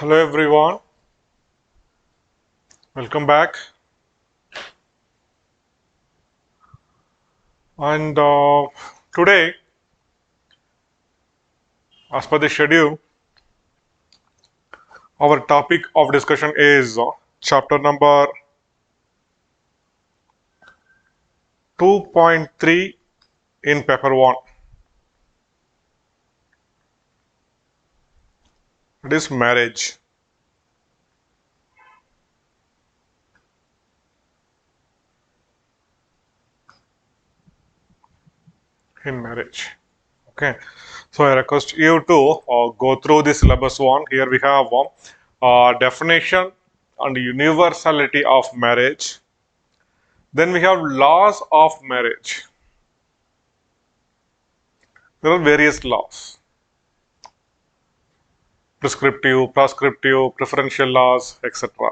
Hello everyone, welcome back. And today, as per the schedule, our topic of discussion is chapter number 2.3 in paper 1. It is marriage. In marriage. Okay, so I request you to go through the syllabus 1. Here we have definition and universality of marriage. Then we have laws of marriage. There are various laws: prescriptive, prescriptive, preferential laws, etc.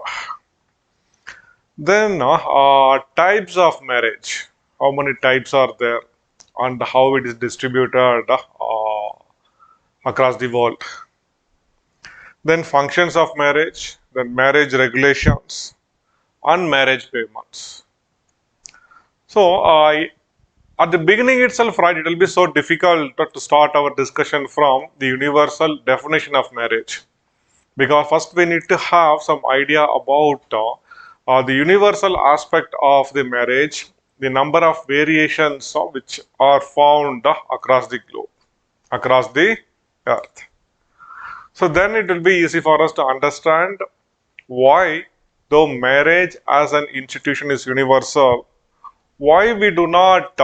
Then types of marriage. How many types are there and how it is distributed across the world. Then functions of marriage, then marriage regulations and marriage payments. So at the beginning itself, right, it will be so difficult to start our discussion from the universal definition of marriage, because first we need to have some idea about the universal aspect of the marriage, the number of variations which are found across the globe, across the earth. So then it will be easy for us to understand why, though marriage as an institution is universal, why we do not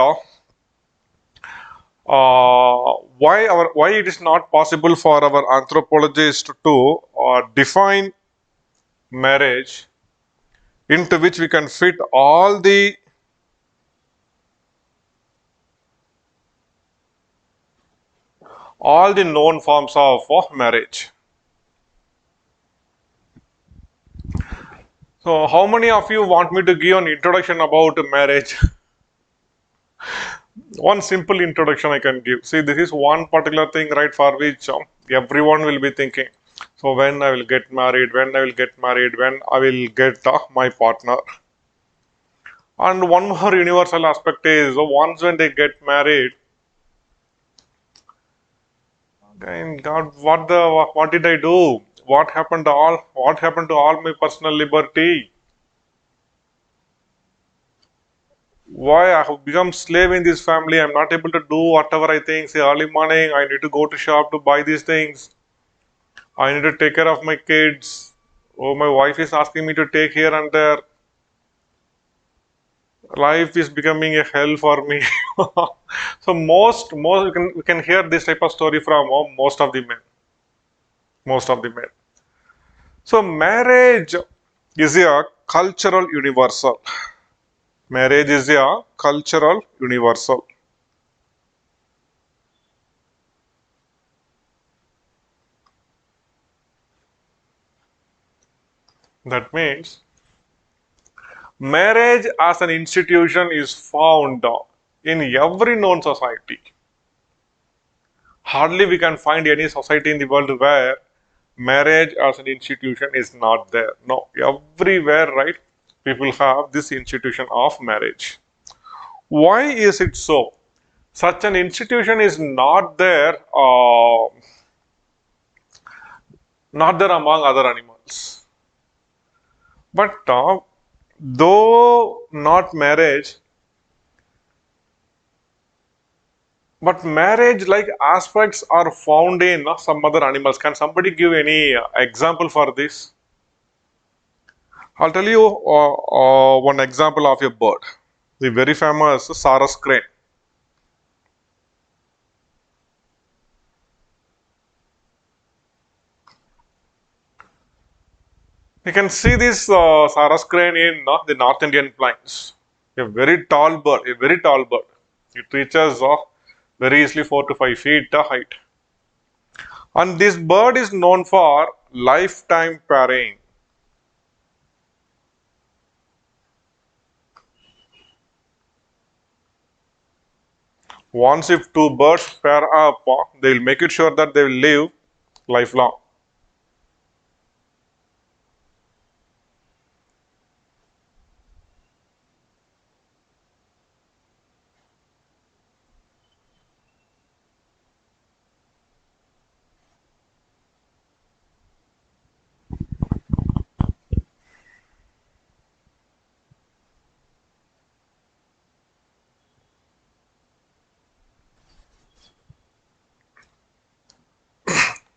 why it is not possible for our anthropologists to define marriage into which we can fit all the known forms of marriage. So how many of you want me to give an introduction about marriage? One simple introduction I can give. See, this is one particular thing, right, for which everyone will be thinking. So when I will get married, when I will get married, when I will get my partner. And one more universal aspect is once when they get married, and God, what did I do? What happened to all my personal liberty? Why I have become slave in this family? I'm not able to do whatever I think. Say early morning, I need to go to shop to buy these things. I need to take care of my kids. Oh, my wife is asking me to take here and there. Life is becoming a hell for me. So most we can hear this type of story from most of the men. Most of the men. So marriage is a cultural universal. Marriage is a cultural universal. That means marriage as an institution is found in every known society. Hardly we can find any society in the world where marriage as an institution is not there. No, everywhere, right? People have this institution of marriage. Why is it so? Such an institution is not there among other animals. But though not marriage, but marriage like aspects are found in some other animals. Can somebody give any example for this? I'll tell you one example of a bird, the very famous Sarus crane. You can see this Sarus crane in the North Indian plains. A very tall bird, a very tall bird. It reaches very easily 4 to 5 feet height. And this bird is known for lifetime pairing. Once if two birds pair up, they will make it sure that they will live lifelong.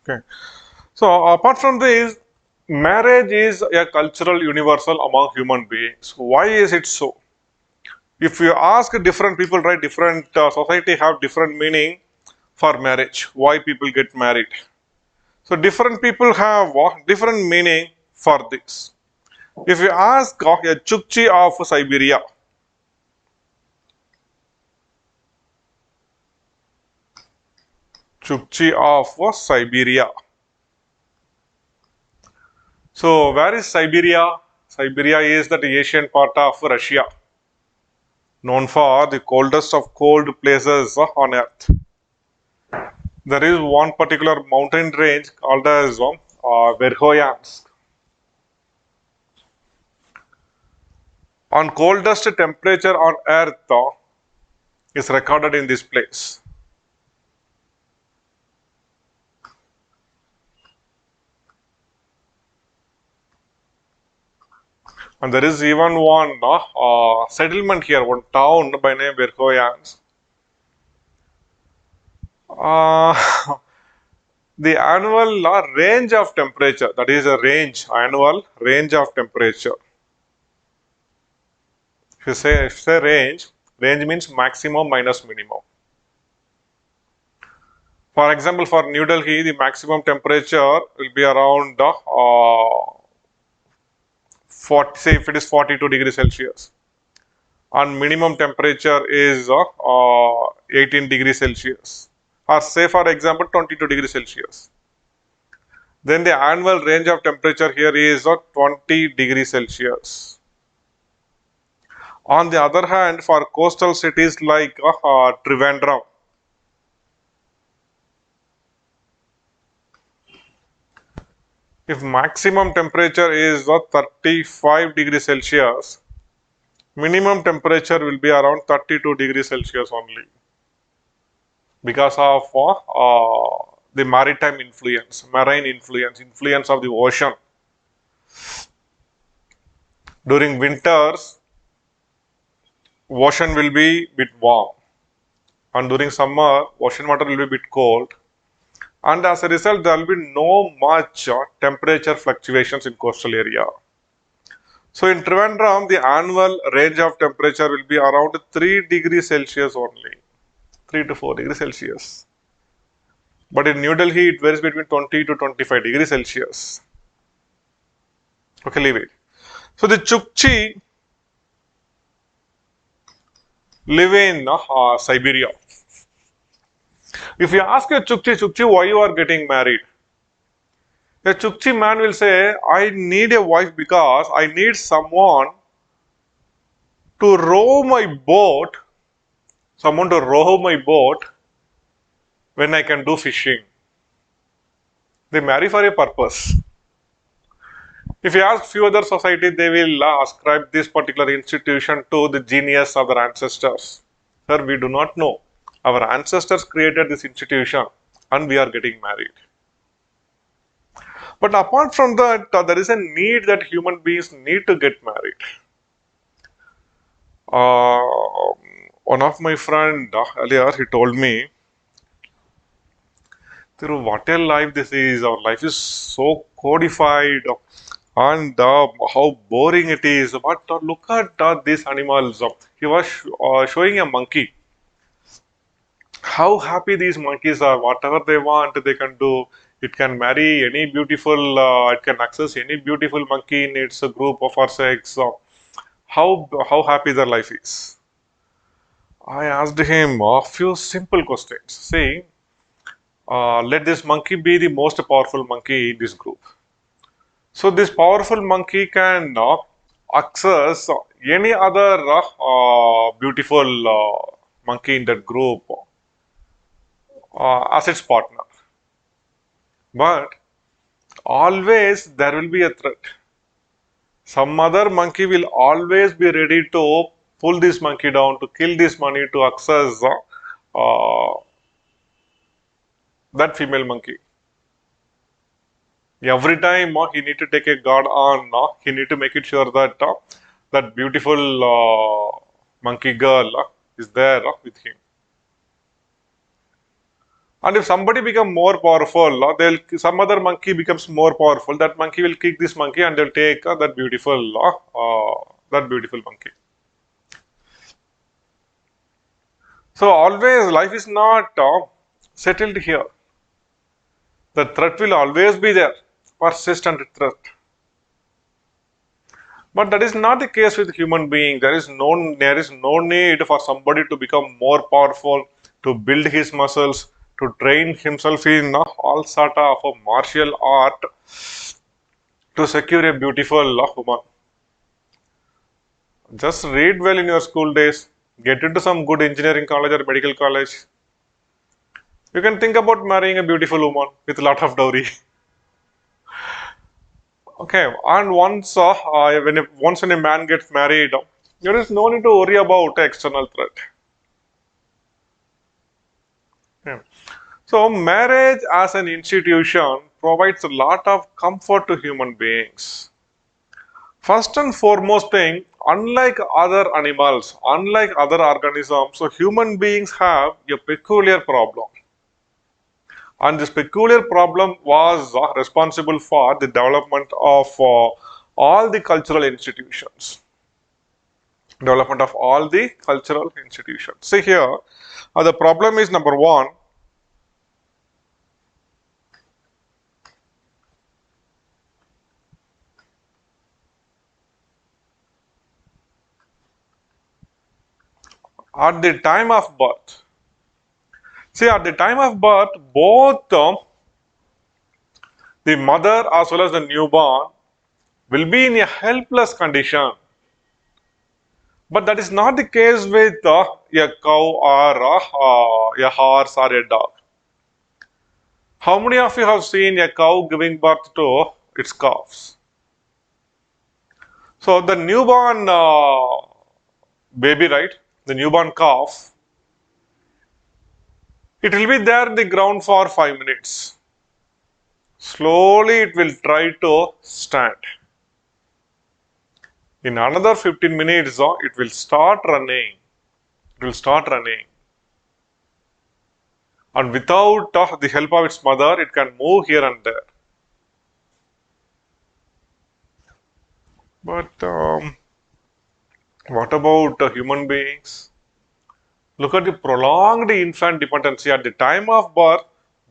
Okay. So apart from this, marriage is a cultural universal among human beings. Why is it so? If you ask different people, right, different society have different meaning for marriage. Why people get married? So different people have different meaning for this. If you ask a Chukchi of Siberia, Chukchi of Siberia. So where is Siberia? Siberia is that Asian part of Russia, known for the coldest of cold places on earth. There is one particular mountain range called as Verkhoyansk. On coldest temperature on earth is recorded in this place. And there is even one settlement here, one town by name Verkhoyansk. Uh, the annual range of temperature, that is a range, annual range of temperature. If you say range, range means maximum minus minimum. For example, for New Delhi, the maximum temperature will be around 40, say if it is 42 degrees Celsius, and minimum temperature is 18 degrees Celsius, or say for example 22 degrees Celsius. Then the annual range of temperature here is 20 degrees Celsius. On the other hand, for coastal cities like Trivandrum, if maximum temperature is 35 degrees Celsius, minimum temperature will be around 32 degrees Celsius only, because of the maritime influence, marine influence, influence of the ocean. During winters, ocean will be bit warm, and during summer, ocean water will be bit cold. And as a result, there will be no much temperature fluctuations in coastal area. So in Trivandrum, the annual range of temperature will be around 3 degrees Celsius only, 3 to 4 degrees Celsius. But in New Delhi, it varies between 20 to 25 degrees Celsius. Okay, leave it. So the Chukchi live in Siberia. If you ask a Chukchi, why you are getting married? A Chukchi man will say, I need a wife because I need someone to row my boat, someone to row my boat when I can do fishing. They marry for a purpose. If you ask few other society, they will ascribe this particular institution to the genius of their ancestors. Sir, we do not know. Our ancestors created this institution and we are getting married. But apart from that, there is a need that human beings need to get married. One of my friend earlier, he told me, Thiru, what a life this is. Our life is so codified and how boring it is. But look at these animals. He was showing a monkey. How happy these monkeys are. Whatever they want, they can do. It can marry any beautiful, it can access any beautiful monkey in its group of our sex. How happy their life is. I asked him a few simple questions. See, let this monkey be the most powerful monkey in this group. So this powerful monkey can access any other beautiful monkey in that group as its partner. But always there will be a threat. Some other monkey will always be ready to pull this monkey down, to kill this monkey, to access that female monkey. Every time he need to take a guard on, he need to make it sure that that beautiful monkey girl is there with him. And if somebody become more powerful, they'll some other monkey becomes more powerful. That monkey will kick this monkey and they'll take that beautiful monkey. So always life is not settled here. The threat will always be there, persistent threat. But that is not the case with human being. There is no need for somebody to become more powerful, to build his muscles, to train himself in all sort of martial art to secure a beautiful woman. Just read well in your school days. Get into some good engineering college or medical college. You can think about marrying a beautiful woman with a lot of dowry. Okay, and once when a man gets married, there is no need to worry about external threat. Yeah. So marriage as an institution provides a lot of comfort to human beings. First and foremost thing, unlike other animals, unlike other organisms, so human beings have a peculiar problem. And this peculiar problem was responsible for the development of all the cultural institutions. Development of all the cultural institutions. See here, the problem is number one. At the time of birth. See, at the time of birth, both the mother as well as the newborn will be in a helpless condition. But that is not the case with a cow or a horse or a dog. How many of you have seen a cow giving birth to its calves? So the newborn baby, right? The newborn calf, it will be there in the ground for 5 minutes. Slowly it will try to stand. In another 15 minutes, it will start running. It will start running. And without the help of its mother, it can move here and there. But what about human beings? Look at the prolonged infant dependency. At the time of birth,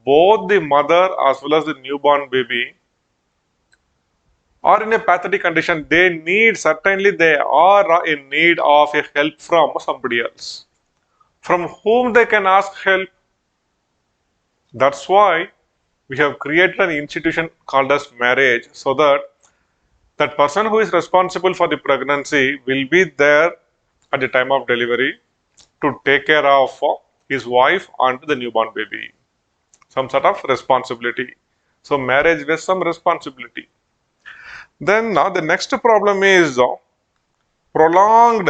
both the mother as well as the newborn baby are in a pathetic condition. Certainly they are in need of a help from somebody else. From whom they can ask help? That's why we have created an institution called as marriage, so that that person who is responsible for the pregnancy will be there at the time of delivery to take care of his wife and the newborn baby. Some sort of responsibility. So marriage with some responsibility. Then now the next problem is prolonged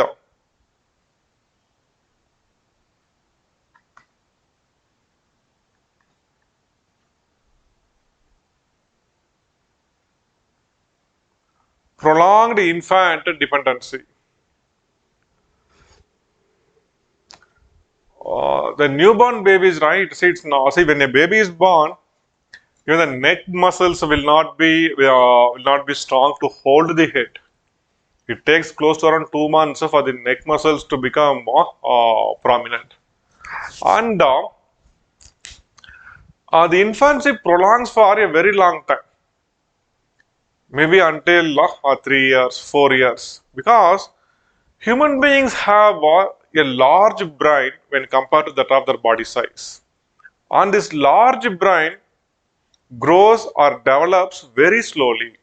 infant dependency. The newborn babies, right? See, when a baby is born, the neck muscles will not be strong to hold the head. It takes close to around 2 months for the neck muscles to become prominent, and the infancy prolongs for a very long time, maybe until 3 years, 4 years, because human beings have a large brain when compared to that of their body size. And this large brain grows or develops very slowly.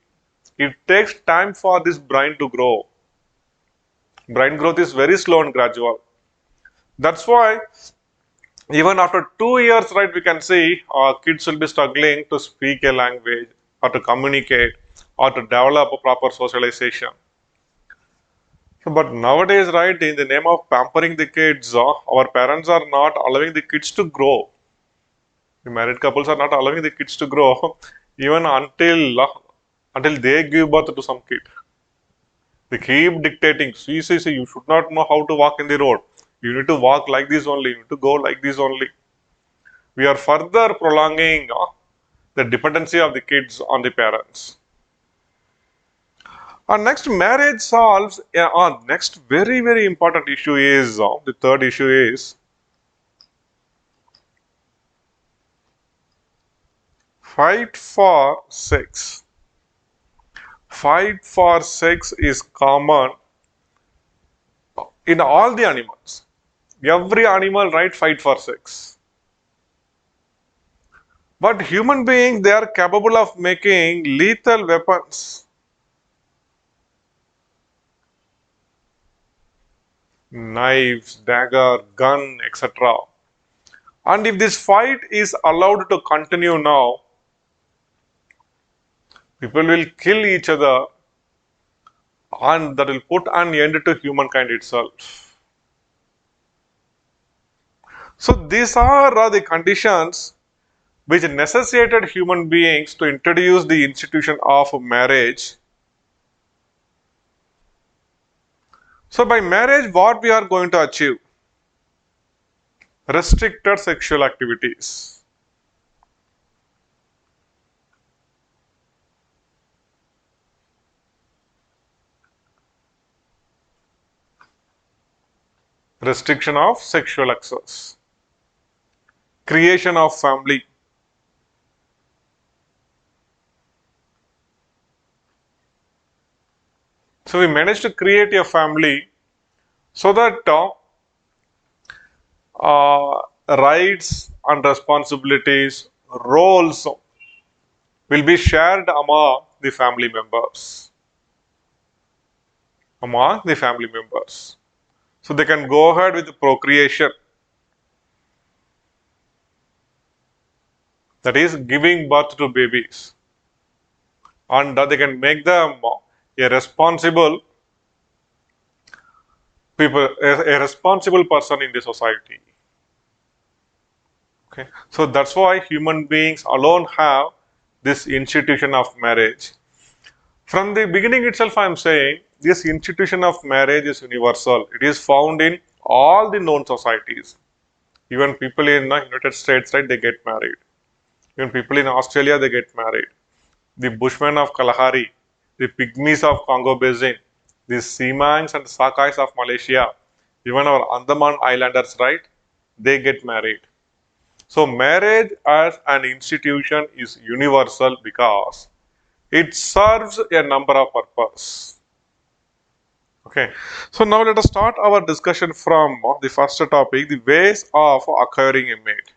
It takes time for this brain to grow. Brain growth is very slow and gradual. That's why even after 2 years, right, we can see kids will be struggling to speak a language or to communicate or to develop a proper socialization. But nowadays, right, in the name of pampering the kids, our parents are not allowing the kids to grow. The married couples are not allowing the kids to grow even until they give birth to some kid. They keep dictating, see, you should not know how to walk in the road. You need to walk like this only, you need to go like this only. we are further prolonging the dependency of the kids on the parents. And next, marriage solves. Next, very important issue is the third issue is fight for sex. Fight for sex is common in all the animals. Every animal, right, fight for sex. But human beings, they are capable of making lethal weapons. Knives, dagger, gun, etc. And if this fight is allowed to continue now, people will kill each other and that will put an end to humankind itself. So these are the conditions which necessitated human beings to introduce the institution of marriage. So by marriage, what we are going to achieve? Restricted sexual activities. Restriction of sexual access. Creation of family. So we managed to create a family so that rights and responsibilities, roles will be shared among the family members. Among the family members. So they can go ahead with the procreation. That is giving birth to babies. And they can make them a responsible people, a responsible person in the society. Okay, so that's why human beings alone have this institution of marriage. From the beginning itself, I am saying this institution of marriage is universal. It is found in all the known societies. Even people in the United States, right, they get married. Even people in Australia, they get married. The Bushmen of Kalahari, the Pygmies of Congo Basin, the Semangs and Sakais of Malaysia, even our Andaman Islanders, right, they get married. So marriage as an institution is universal because it serves a number of purposes. Okay, so now let us start our discussion from the first topic, the ways of acquiring a mate.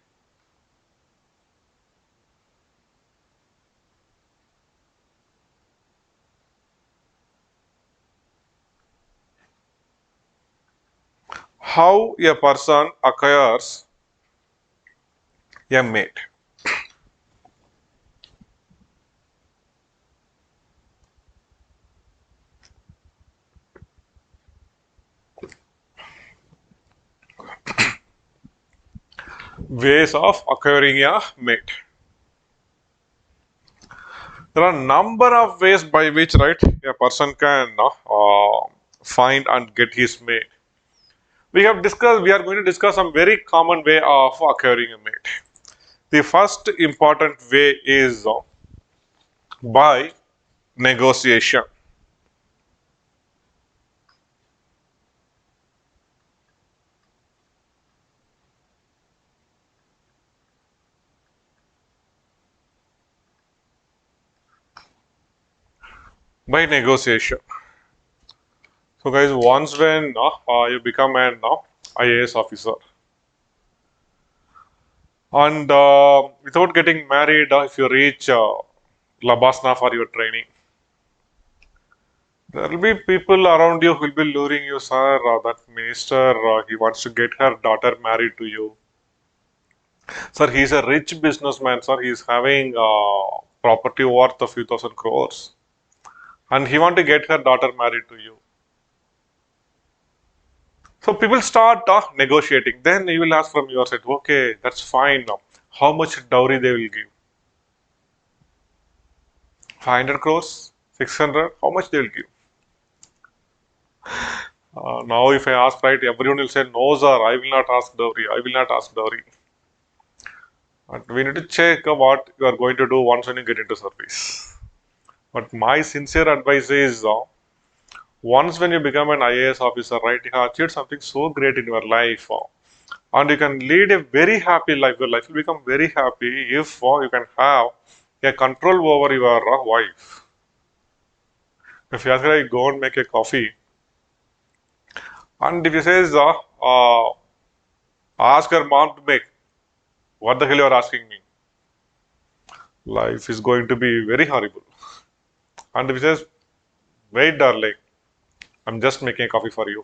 How a person acquires a mate. Ways of acquiring a mate. There are a number of ways by which, right, a person can find and get his mate. We are going to discuss some very common way of acquiring a mate. The first important way is by negotiation. By negotiation. So, guys, once when you become an IAS officer, and without getting married, if you reach Labasna for your training, there will be people around you who will be luring you, sir. That minister, he wants to get her daughter married to you. Sir, he's a rich businessman, sir. He's having property worth a few thousand crores. And he want to get her daughter married to you. So people start negotiating. Then you will ask from your side, okay, that's fine now. How much dowry they will give? 500 crores? 600? How much they will give? Now if I ask, right, everyone will say, no sir, I will not ask dowry. I will not ask dowry. But we need to check what you are going to do once when you get into service. But my sincere advice is once when you become an IAS officer, right, you have achieved something so great in your life, and you can lead a very happy life. Your life will become very happy if you can have a control over your wife. If you ask her, go and make a coffee, and if he says, ask her mom to make, what the hell you are asking me? Life is going to be very horrible. And if he says, wait, darling, I'm just making a coffee for you.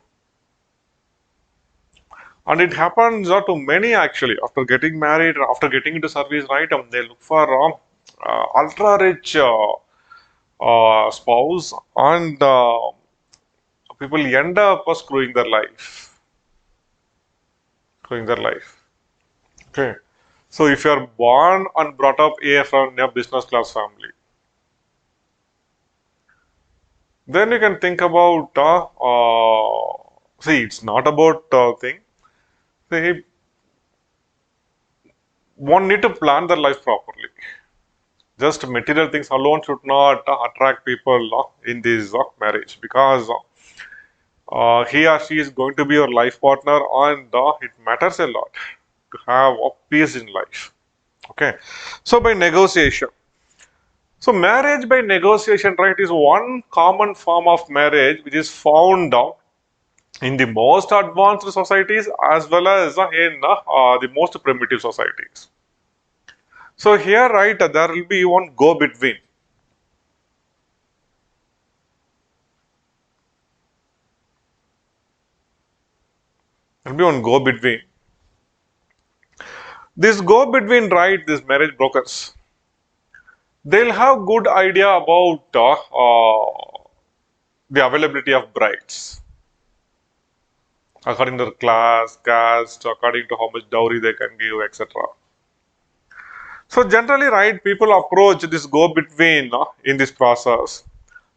And it happens to many actually after getting married, after getting into service, right? They look for ultra rich spouse, and people end up screwing their life. Screwing their life. Okay. So if you are born and brought up from a business class family, then you can think about see, it's not about thing. See, one need to plan their life properly. Just material things alone should not attract people in this marriage, because he or she is going to be your life partner, and it matters a lot to have peace in life. Okay, so by negotiation. So marriage by negotiation, right, is one common form of marriage which is found in the most advanced societies as well as in the most primitive societies. So here, right, there will be one go between. There will be one go between. This go between, right, these marriage brokers, they'll have good idea about the availability of brides according to their class, caste, according to how much dowry they can give, etc. So generally, right, people approach this go between in this process,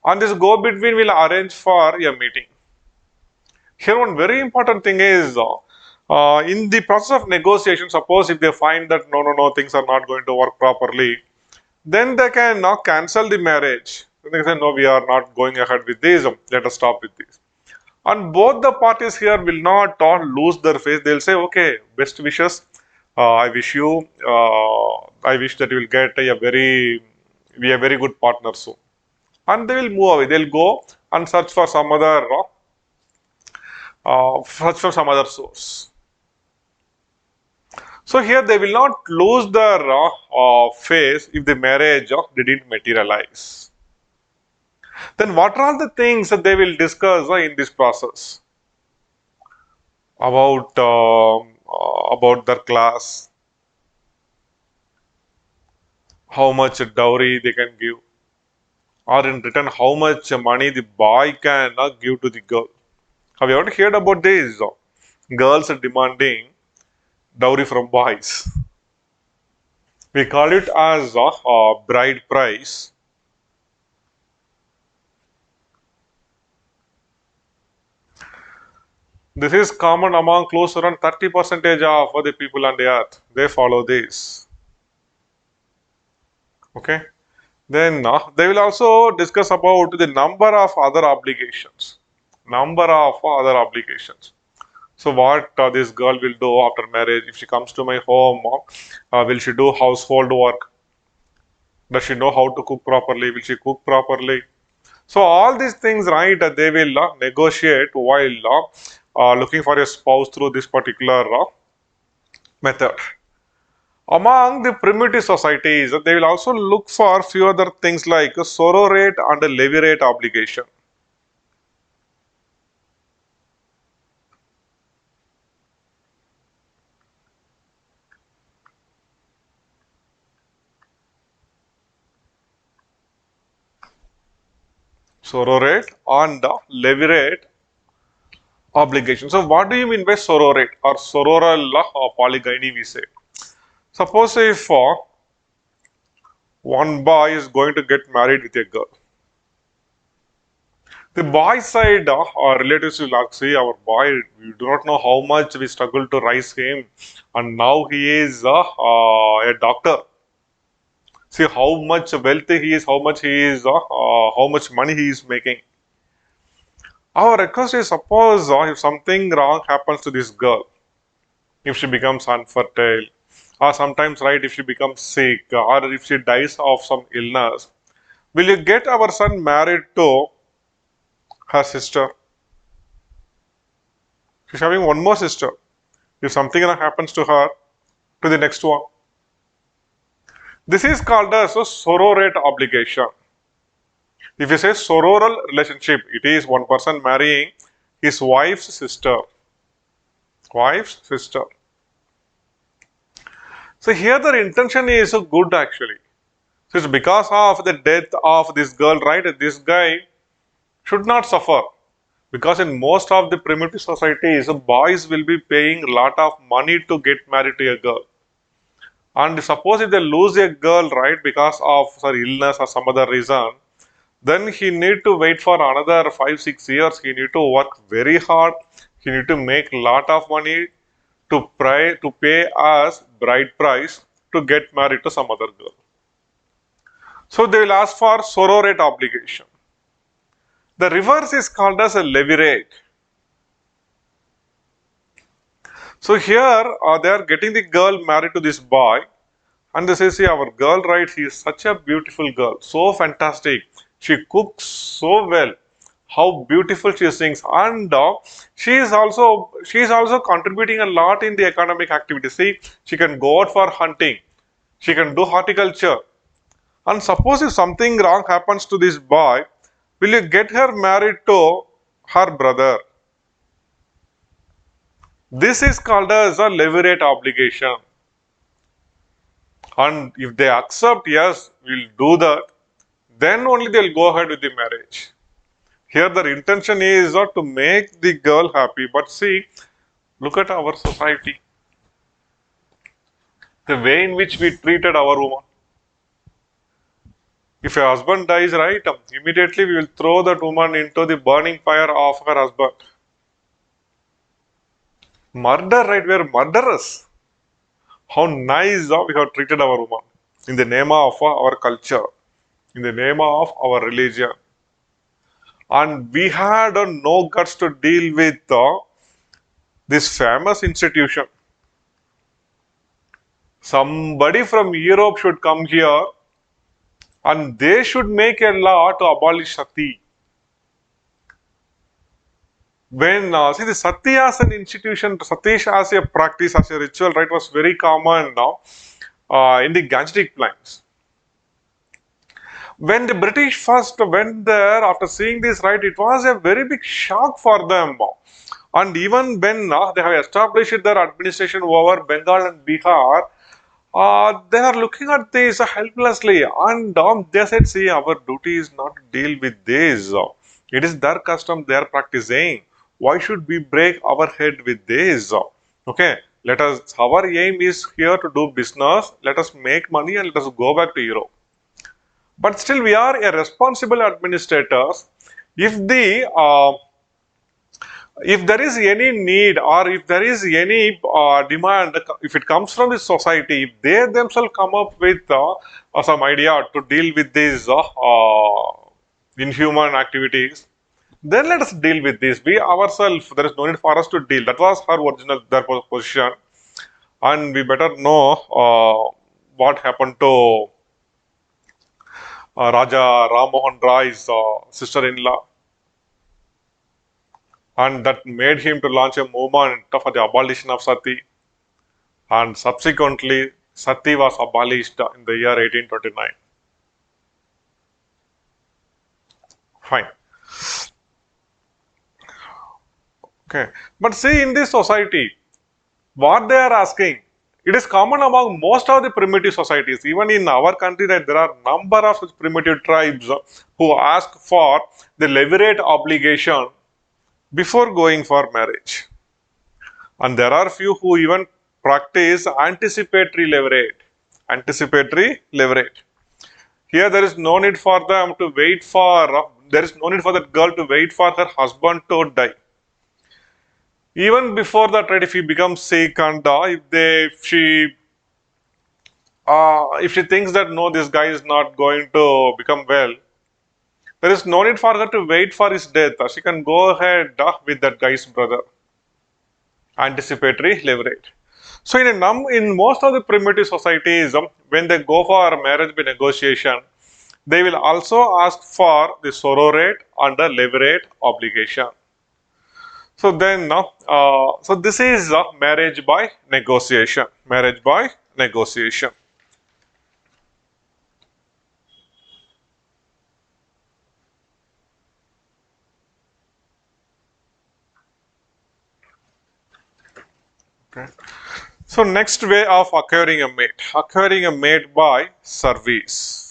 and this go between will arrange for a meeting. Here, one very important thing is in the process of negotiation, suppose if they find that no, things are not going to work properly, then they can now cancel the marriage. Then they say, no, we are not going ahead with this, let us stop with this. And both the parties here will not lose their face. They'll say, okay, best wishes. I wish you, I wish that you will get be a very good partner soon. And they will move away. They'll go and search for some other, source. So here they will not lose their face if the marriage didn't materialize. Then what are all the things that they will discuss in this process about their class, how much dowry they can give, or in return how much money the boy can give to the girl. Have you ever heard about this? Girls are demanding dowry from boys. We call it as bride price. This is common among close to around 30% of the people on the earth. They follow this. Okay. Then they will also discuss about the number of other obligations. Number of other obligations. So what this girl will do after marriage? If she comes to my home, will she do household work? Does she know how to cook properly? Will she cook properly? So all these things, right, they will negotiate while looking for a spouse through this particular method. Among the primitive societies, they will also look for few other things like a sororate and a levirate obligation. Sororate and levirate obligation. So what do you mean by sororate or sororal polygyny we say? Suppose if one boy is going to get married with a girl. The boy side, our relatives will ask, see, our boy, we do not know how much we struggle to raise him, and now he is a doctor. See how much wealthy he is, how much he is, how much money he is making. Our request is, suppose if something wrong happens to this girl, if she becomes infertile, or sometimes, right, if she becomes sick, or if she dies of some illness, will you get our son married to her sister? She's having one more sister. If something happens to her, to the next one. This is called as a sororate obligation. If you say sororal relationship, it is one person marrying his wife's sister. Wife's sister. So here the intention is good actually. So it's because of the death of this girl, right? This guy should not suffer. Because in most of the primitive societies, boys will be paying a lot of money to get married to a girl. And suppose if they lose a girl, right, because of illness or some other reason, then he need to wait for another 5-6 years. He need to work very hard. He need to make lot of money to pay as bride price to get married to some other girl. So they will ask for sororate obligation. The reverse is called as a levirate. So here they are getting the girl married to this boy, and they say, see, our girl, right, she is such a beautiful girl, so fantastic. She cooks so well. How beautiful she sings, and she is also contributing a lot in the economic activity. See, she can go out for hunting, she can do horticulture. And suppose if something wrong happens to this boy, will you get her married to her brother? This is called as a levirate obligation. And if they accept, yes, we'll do that, then only they'll go ahead with the marriage. Here their intention is not to make the girl happy, but see, look at our society. The way in which we treated our woman. If a husband dies, right, immediately we will throw that woman into the burning fire of her husband. Murder, right, we are murderers. How nice we have treated our woman in the name of our culture, in the name of our religion. And we had no guts to deal with this famous institution. Somebody from Europe should come here and they should make a law to abolish sati. When see the sati as an institution, sati as a practice, as a ritual, right, was very common now in the Gangetic Plains. When the British first went there, after seeing this, right, it was a very big shock for them. And even when they have established their administration over Bengal and Bihar, they are looking at this helplessly, and they said, see, our duty is not to deal with this. It is their custom, they are practicing. Why should we break our head with this? Okay, our aim is here to do business, let us make money and let us go back to Europe. But still we are a responsible administrators. If there is any need or if there is any demand, if it comes from the society, if they themselves come up with some idea to deal with these inhuman activities, then let us deal with this. We ourselves, there is no need for us to deal. That was their position, and we better know what happened to Raja Ram Mohan Roy's sister-in-law, and that made him to launch a movement for the abolition of sati, and subsequently sati was abolished in the year 1829. Fine. Okay, but see, in this society, what they are asking, it is common among most of the primitive societies. Even in our country, that there are number of such primitive tribes who ask for the levirate obligation before going for marriage. And there are few who even practice anticipatory levirate. Anticipatory levirate. Here there is no need for them to wait for there is no need for that girl to wait for her husband to die. Even before that, right, if he becomes sick and if she thinks that no, this guy is not going to become well, there is no need for her to wait for his death. She can go ahead with that guy's brother. Anticipatory leverage. So in most of the primitive societies, when they go for marriage by negotiation, they will also ask for the sororate and the levirate obligation. So then, so this is marriage by negotiation. Marriage by negotiation. Okay. So next way of acquiring a mate by service.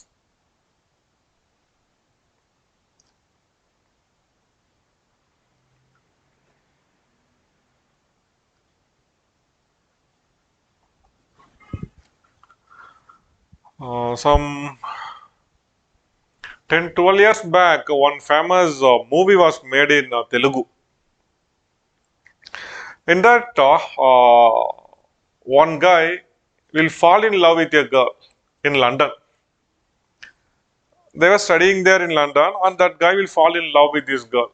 Some 10-12 years back, one famous movie was made in Telugu. In that, one guy will fall in love with a girl in London. They were studying there in London, and that guy will fall in love with this girl.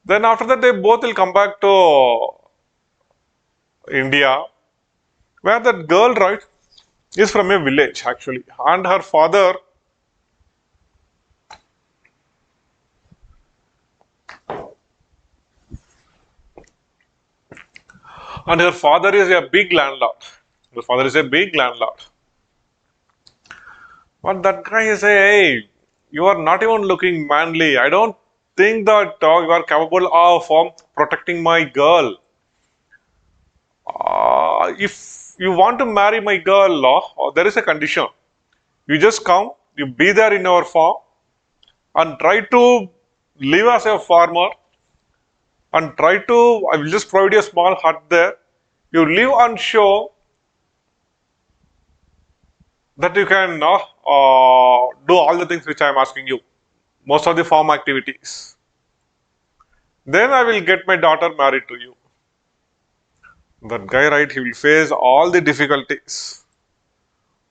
Then after that, they both will come back to India, where that girl, right, is from a village actually, and her father is a big landlord. The father is a big landlord. But that guy is say, hey, you are not even looking manly. I don't think that you are capable of protecting my girl. If you want to marry my girl, there is a condition. You just come, you be there in our farm, and try to live as a farmer, and I will just provide you a small hut there. You live and show that you can do all the things which I am asking you, most of the farm activities. Then I will get my daughter married to you. That guy, right, he will face all the difficulties.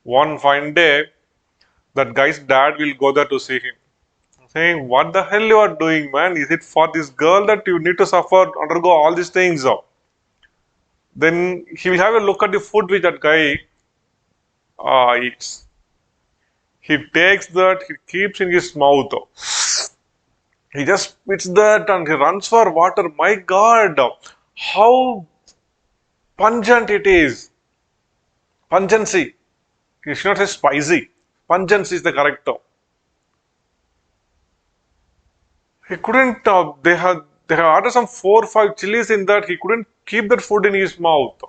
One fine day, that guy's dad will go there to see him, saying, what the hell you are doing, man? Is it for this girl that you need to suffer, undergo all these things? Then he will have a look at the food which that guy eats. He takes that, he keeps in his mouth. He just spits that and he runs for water. My God, how pungent it is. Pungency. You should not say spicy. Pungency is the correct term. He couldn't, they have ordered some 4 or 5 chilies in that. He couldn't keep that food in his mouth.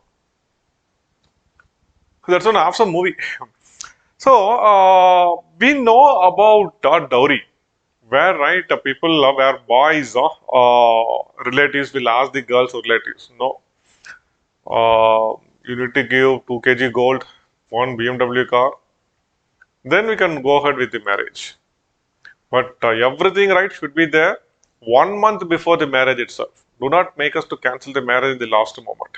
That's an awesome movie. So, we know about dowry, where right where boys relatives will ask the girls' relatives, no, you need to give 2 kg gold, 1 BMW car, then we can go ahead with the marriage. But everything right should be there 1 month before the marriage itself. Do not make us to cancel the marriage in the last moment.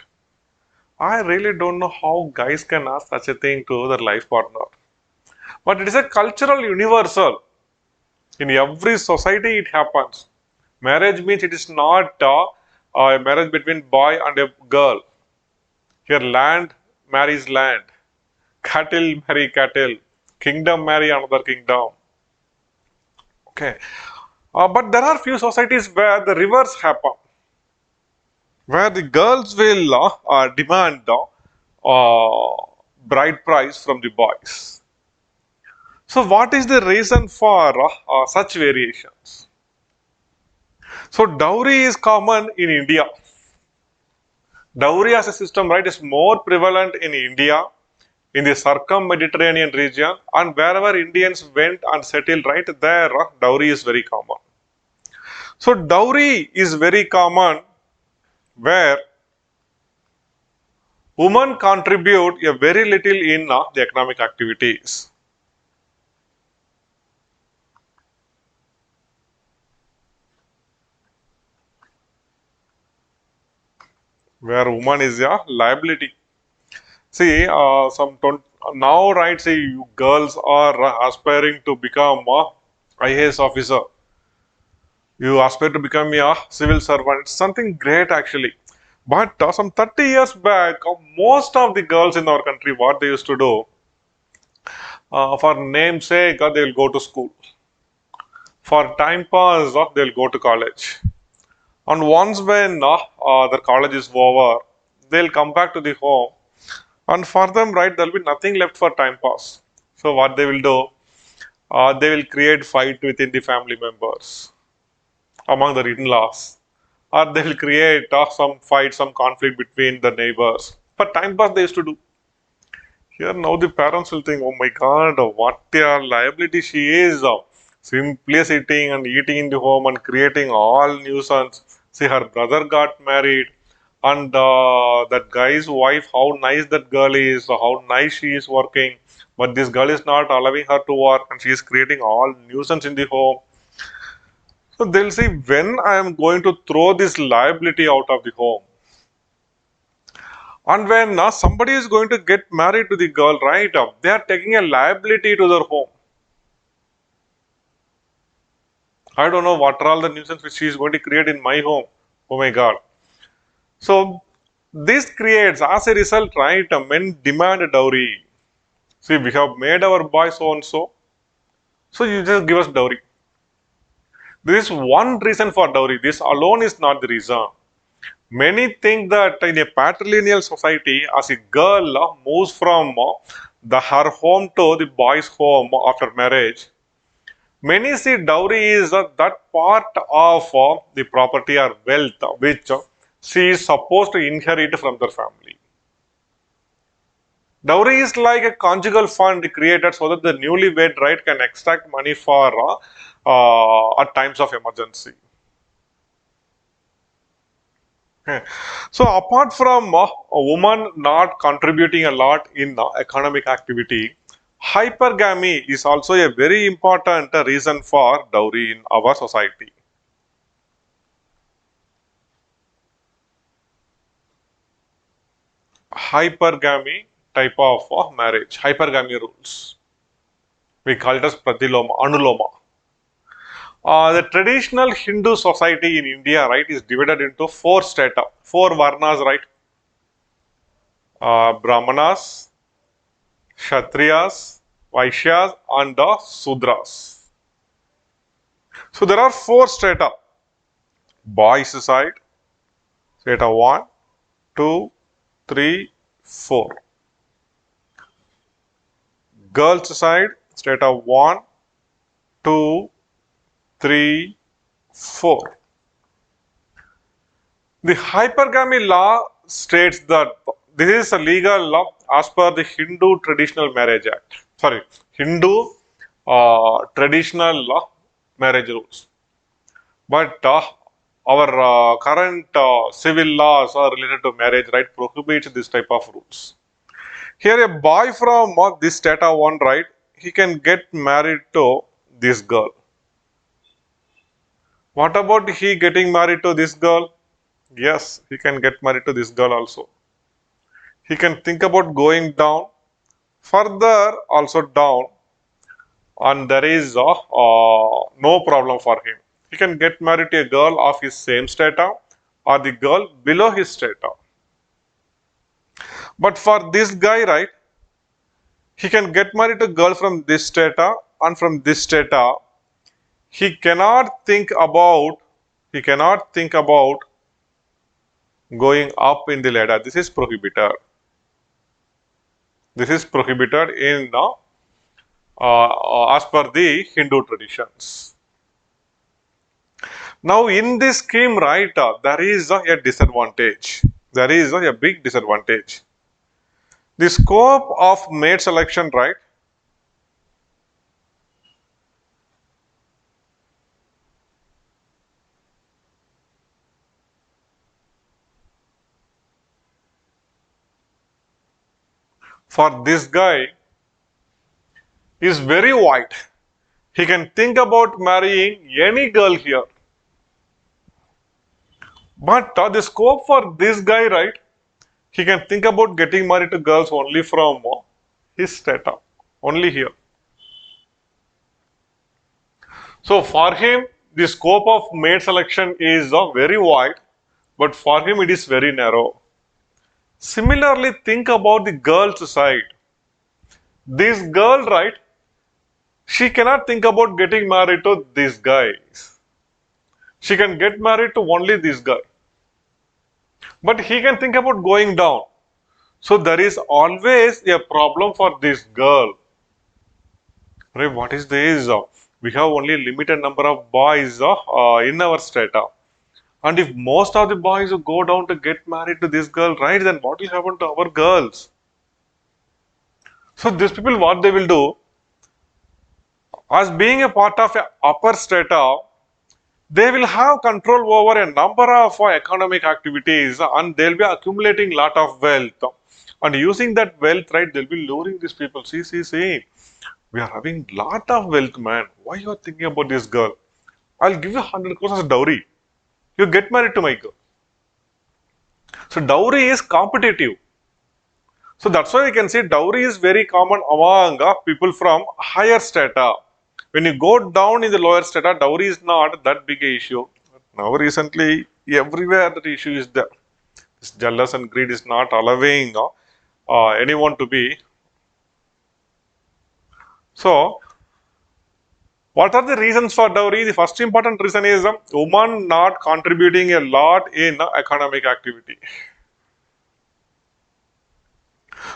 I really don't know how guys can ask such a thing to their life partner. But it is a cultural universal. In every society it happens. Marriage means it is not a marriage between boy and a girl. Here land marries land. Cattle marry cattle. Kingdom marry another kingdom. Okay. But there are few societies where the reverse happen. Where the girls will demand bride price from the boys. So what is the reason for such variations? So dowry is common in India. Dowry as a system, right, is more prevalent in India, in the circum-Mediterranean region, and wherever Indians went and settled, right, there dowry is very common. So dowry is very common where women contribute a very little in the economic activities. where woman is a liability. See, now, right? See, you girls are aspiring to become a IAS officer. You aspire to become a civil servant. It's something great actually. But some 30 years back, most of the girls in our country, what they used to do, for namesake, they'll go to school. For time pass, they'll go to college. And once when the college is over, they'll come back to the home. And for them, right, there'll be nothing left for time pass. So what they will do, they will create fight within the family members, among the in-laws, or they will create some fight, some conflict between the neighbors. For time pass, they used to do. Here now the parents will think, oh my God, what a liability she is. Simply sitting and eating in the home and creating all nuisance. See, her brother got married, and that guy's wife, how nice that girl is, how nice she is working. But this girl is not allowing her to work, and she is creating all nuisance in the home. So they'll say, when I am going to throw this liability out of the home, and when somebody is going to get married to the girl, right, they are taking a liability to their home. I don't know what are all the nuisance which she is going to create in my home. Oh my God. So this creates, as a result, right, men demand a dowry. See, we have made our boy so and so, so you just give us dowry. This is one reason for dowry. This alone is not the reason. Many think that in a patrilineal society, as a girl moves from her home to the boy's home after marriage, many see dowry is that part of the property or wealth which she is supposed to inherit from their family. Dowry is like a conjugal fund created so that the newlywed right can extract money for at times of emergency. So apart from a woman not contributing a lot in economic activity, hypergamy is also a very important reason for dowry in our society. Hypergamy type of marriage, hypergamy rules. We call it as pratiloma, anuloma. The traditional Hindu society in India, right, is divided into four strata, four varnas, right? Brahmanas, Kshatriyas, Vaishyas, and the Sudras. So there are four strata. Boys side, strata 1, 2, 3, 4. Girls side, strata 1, 2, 3, 4. The hypergamy law states that this is a legal law as per the Hindu Traditional Marriage Act. Sorry, Hindu traditional law marriage rules. But our current civil laws are related to marriage, right, prohibits this type of rules. Here, a boy from this strata 1, right, he can get married to this girl. What about he getting married to this girl? Yes, he can get married to this girl also. He can think about going down, further also down, and there is no problem for him. He can get married to a girl of his same strata or the girl below his strata. But for this guy, right, he can get married to a girl from this strata and from this strata. He cannot think about going up in the ladder. This is prohibited. This is prohibited in as per the Hindu traditions. Now, in this scheme, right, there is a disadvantage. There is a big disadvantage. The scope of mate selection, right, for this guy is very wide. He can think about marrying any girl here. But the scope for this guy, right? He can think about getting married to girls only from his strata, only here. So for him, the scope of mate selection is very wide, but for him it is very narrow. Similarly, think about the girl's side. This girl, right? She cannot think about getting married to this guy. She can get married to only this guy. But he can think about going down. So there is always a problem for this girl. Right, what is this? We have only limited number of boys in our strata. And if most of the boys who go down to get married to this girl, right, then what will happen to our girls? So these people, what they will do, as being a part of a upper strata, they will have control over a number of economic activities and they'll be accumulating lot of wealth. And using that wealth, right, they'll be luring these people. See, we are having lot of wealth, man. Why you are thinking about this girl? I'll give you 100 crores as dowry. You get married to my girl. So dowry is competitive. So that's why we can see dowry is very common among people from higher strata. When you go down in the lower strata, dowry is not that big a issue. Now recently, everywhere that issue is there. This jealous and greed is not allowing anyone to be. So, what are the reasons for dowry? The first important reason is woman not contributing a lot in economic activity.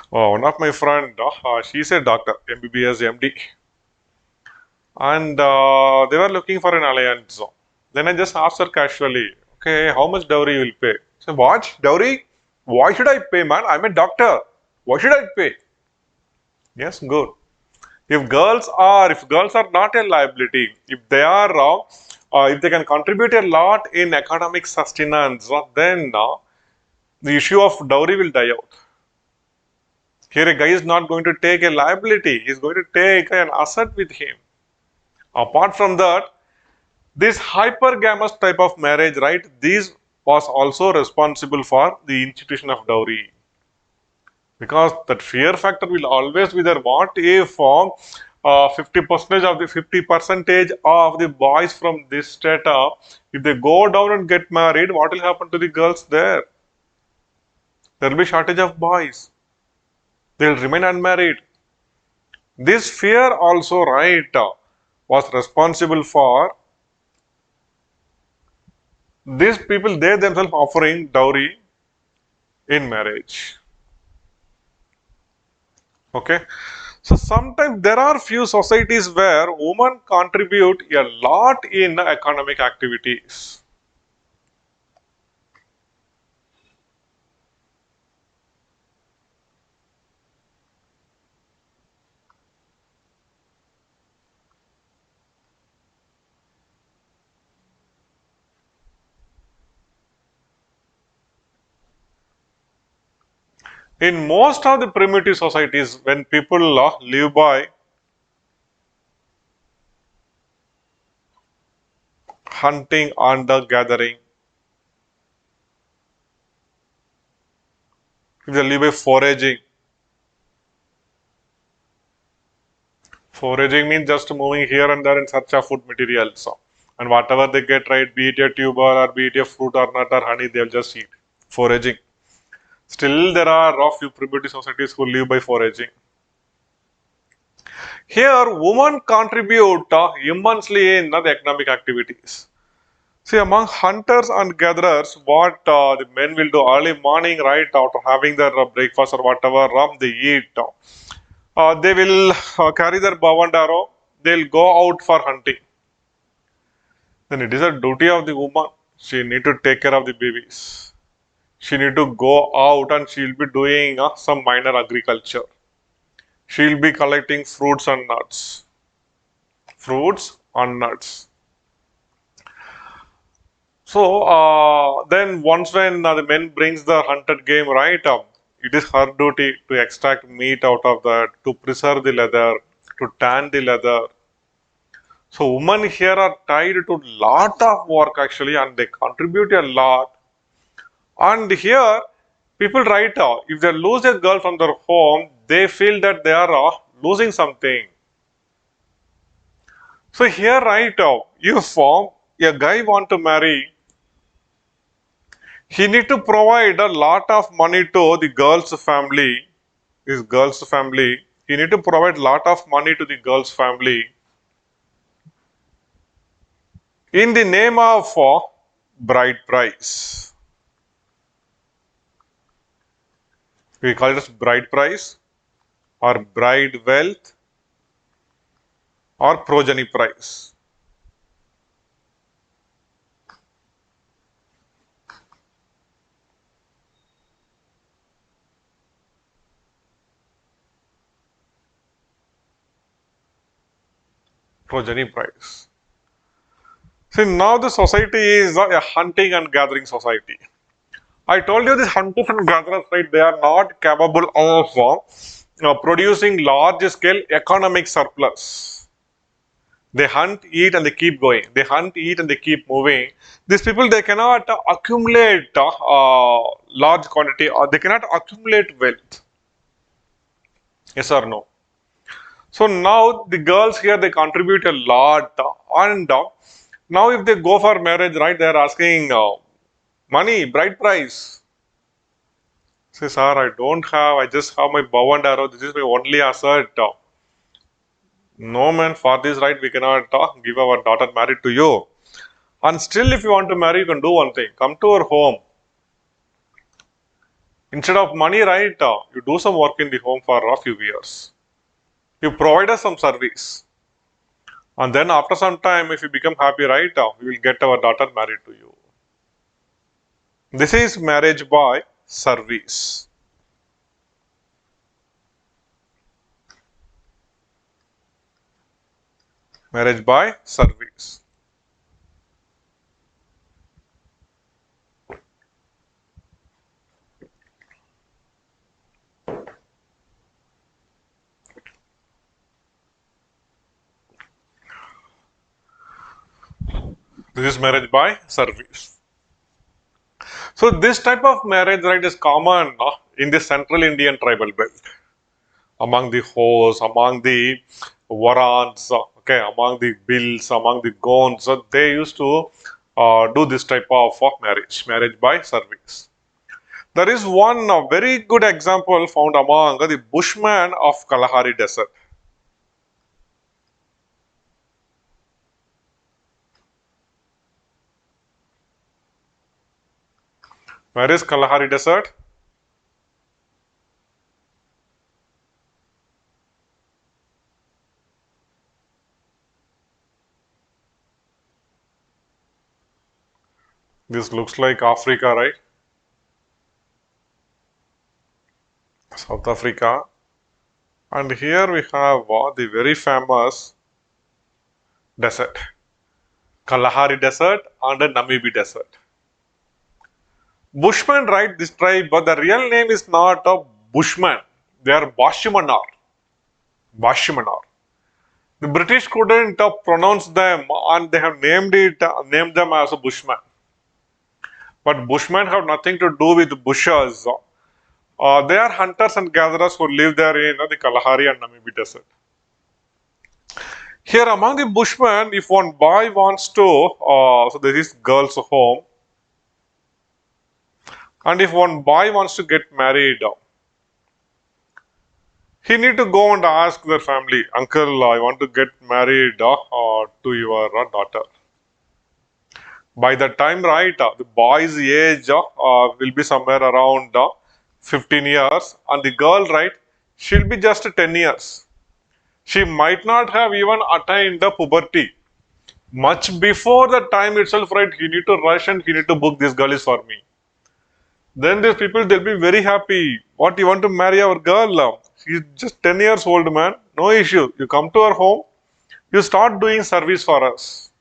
One of my friend, she's a doctor, MBBS, MD, and they were looking for an alliance. Then I just asked her casually, okay, how much dowry you will pay? So what dowry? Why should I pay, man? I'm a doctor. Why should I pay? Yes, good. If girls are not a liability, if they can contribute a lot in economic sustenance, then the issue of dowry will die out. Here, a guy is not going to take a liability; he is going to take an asset with him. Apart from that, this hypergamous type of marriage, right? This was also responsible for the institution of dowry. Because that fear factor will always be there. What if 50 percentage of the boys from this strata, if they go down and get married, what will happen to the girls there? There will be shortage of boys. They will remain unmarried. This fear also, right, was responsible for these people, they themselves offering dowry in marriage. Okay. So sometimes there are few societies where women contribute a lot in economic activities. In most of the primitive societies, when people live by hunting and the gathering, if they live by foraging, foraging means just moving here and there in search of food materials. And whatever they get, right, be it a tuber or be it a fruit or nut or honey, they'll just eat. Foraging. Still, there are a few primitive societies who live by foraging. Here, women contribute immensely in the economic activities. See, among hunters and gatherers, what the men will do early morning, right, after having their breakfast or whatever they eat, they will carry their bow and arrow, they'll go out for hunting. Then it is a duty of the woman. She need to take care of the babies. She need to go out and she will be doing some minor agriculture. She will be collecting fruits and nuts. Fruits and nuts. So then once when the men brings the hunted game, right, it is her duty to extract meat out of that, to preserve the leather, to tan the leather. So women here are tied to lot of work actually and they contribute a lot. And here, people write, if they lose a girl from their home, they feel that they are losing something. So here, right, if a guy want to marry, he need to provide a lot of money to the girl's family, his girl's family. He need to provide lot of money to the girl's family in the name of bride price. We call it as bride price or bride wealth or progeny price. Progeny price. See, now the society is a hunting and gathering society. I told you these hunters and gatherers, right, they are not capable of producing large scale economic surplus. They hunt, eat, and they keep going. They hunt, eat, and they keep moving. These people, they cannot accumulate large quantity, or they cannot accumulate wealth. Yes or no? So now the girls here, they contribute a lot, and now if they go for marriage, right, they are asking money, bride price. Say, sir, I don't have, I just have my bow and arrow. This is my only asset. No man, for this right, we cannot give our daughter married to you. And still, if you want to marry, you can do one thing. Come to our home. Instead of money, right, you do some work in the home for a few years. You provide us some service. And then after some time, if you become happy, right, we will get our daughter married to you. This is marriage by service. Marriage by service. This is marriage by service. So this type of marriage, right, is common in the central Indian tribal belt, among the Hos, among the Varans, okay, among the Bills, among the Gons. So they used to do this type of marriage by service. There is one very good example found among the Bushmen of Kalahari Desert. Where is Kalahari Desert? This looks like Africa, right? South Africa. And here we have the very famous desert, Kalahari Desert and Namibi Desert. Bushmen, right, this tribe, but the real name is not a Bushman. They are Bashimanar. Bashimanar. The British couldn't pronounce them and they have named them as a Bushman. But Bushmen have nothing to do with bushes. They are hunters and gatherers who live there in the Kalahari and Namibi Desert. Here among the Bushmen, if one boy wants to, so there is girls' home, and if one boy wants to get married, he need to go and ask their family, uncle, I want to get married to your daughter. By the time, right, the boy's age will be somewhere around 15 years, and the girl, right, she'll be just 10 years. She might not have even attained the puberty. Much before the time itself, right, he need to rush and he need to book this girl is for me. Then these people, they'll be very happy. What, you want to marry our girl? She's just 10 years old, man. No issue. You come to our home, you start doing service for us.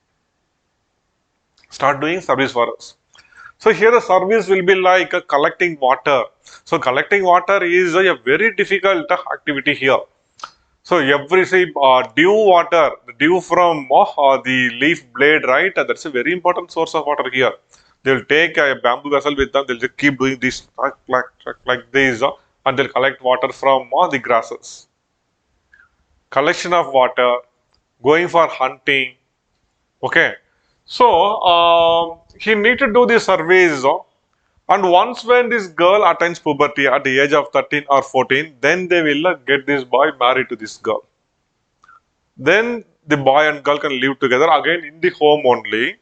Start doing service for us. So here the service will be like collecting water. So collecting water is a very difficult activity here. So every say dew water, the dew from the leaf blade, right? That's a very important source of water here. They'll take a bamboo vessel with them. They'll just keep doing this like this, and they'll collect water from the grasses. Collection of water, going for hunting. Okay, so he need to do the surveys. And once when this girl attains puberty at the age of 13 or 14, then they will get this boy married to this girl. Then the boy and girl can live together again in the home only,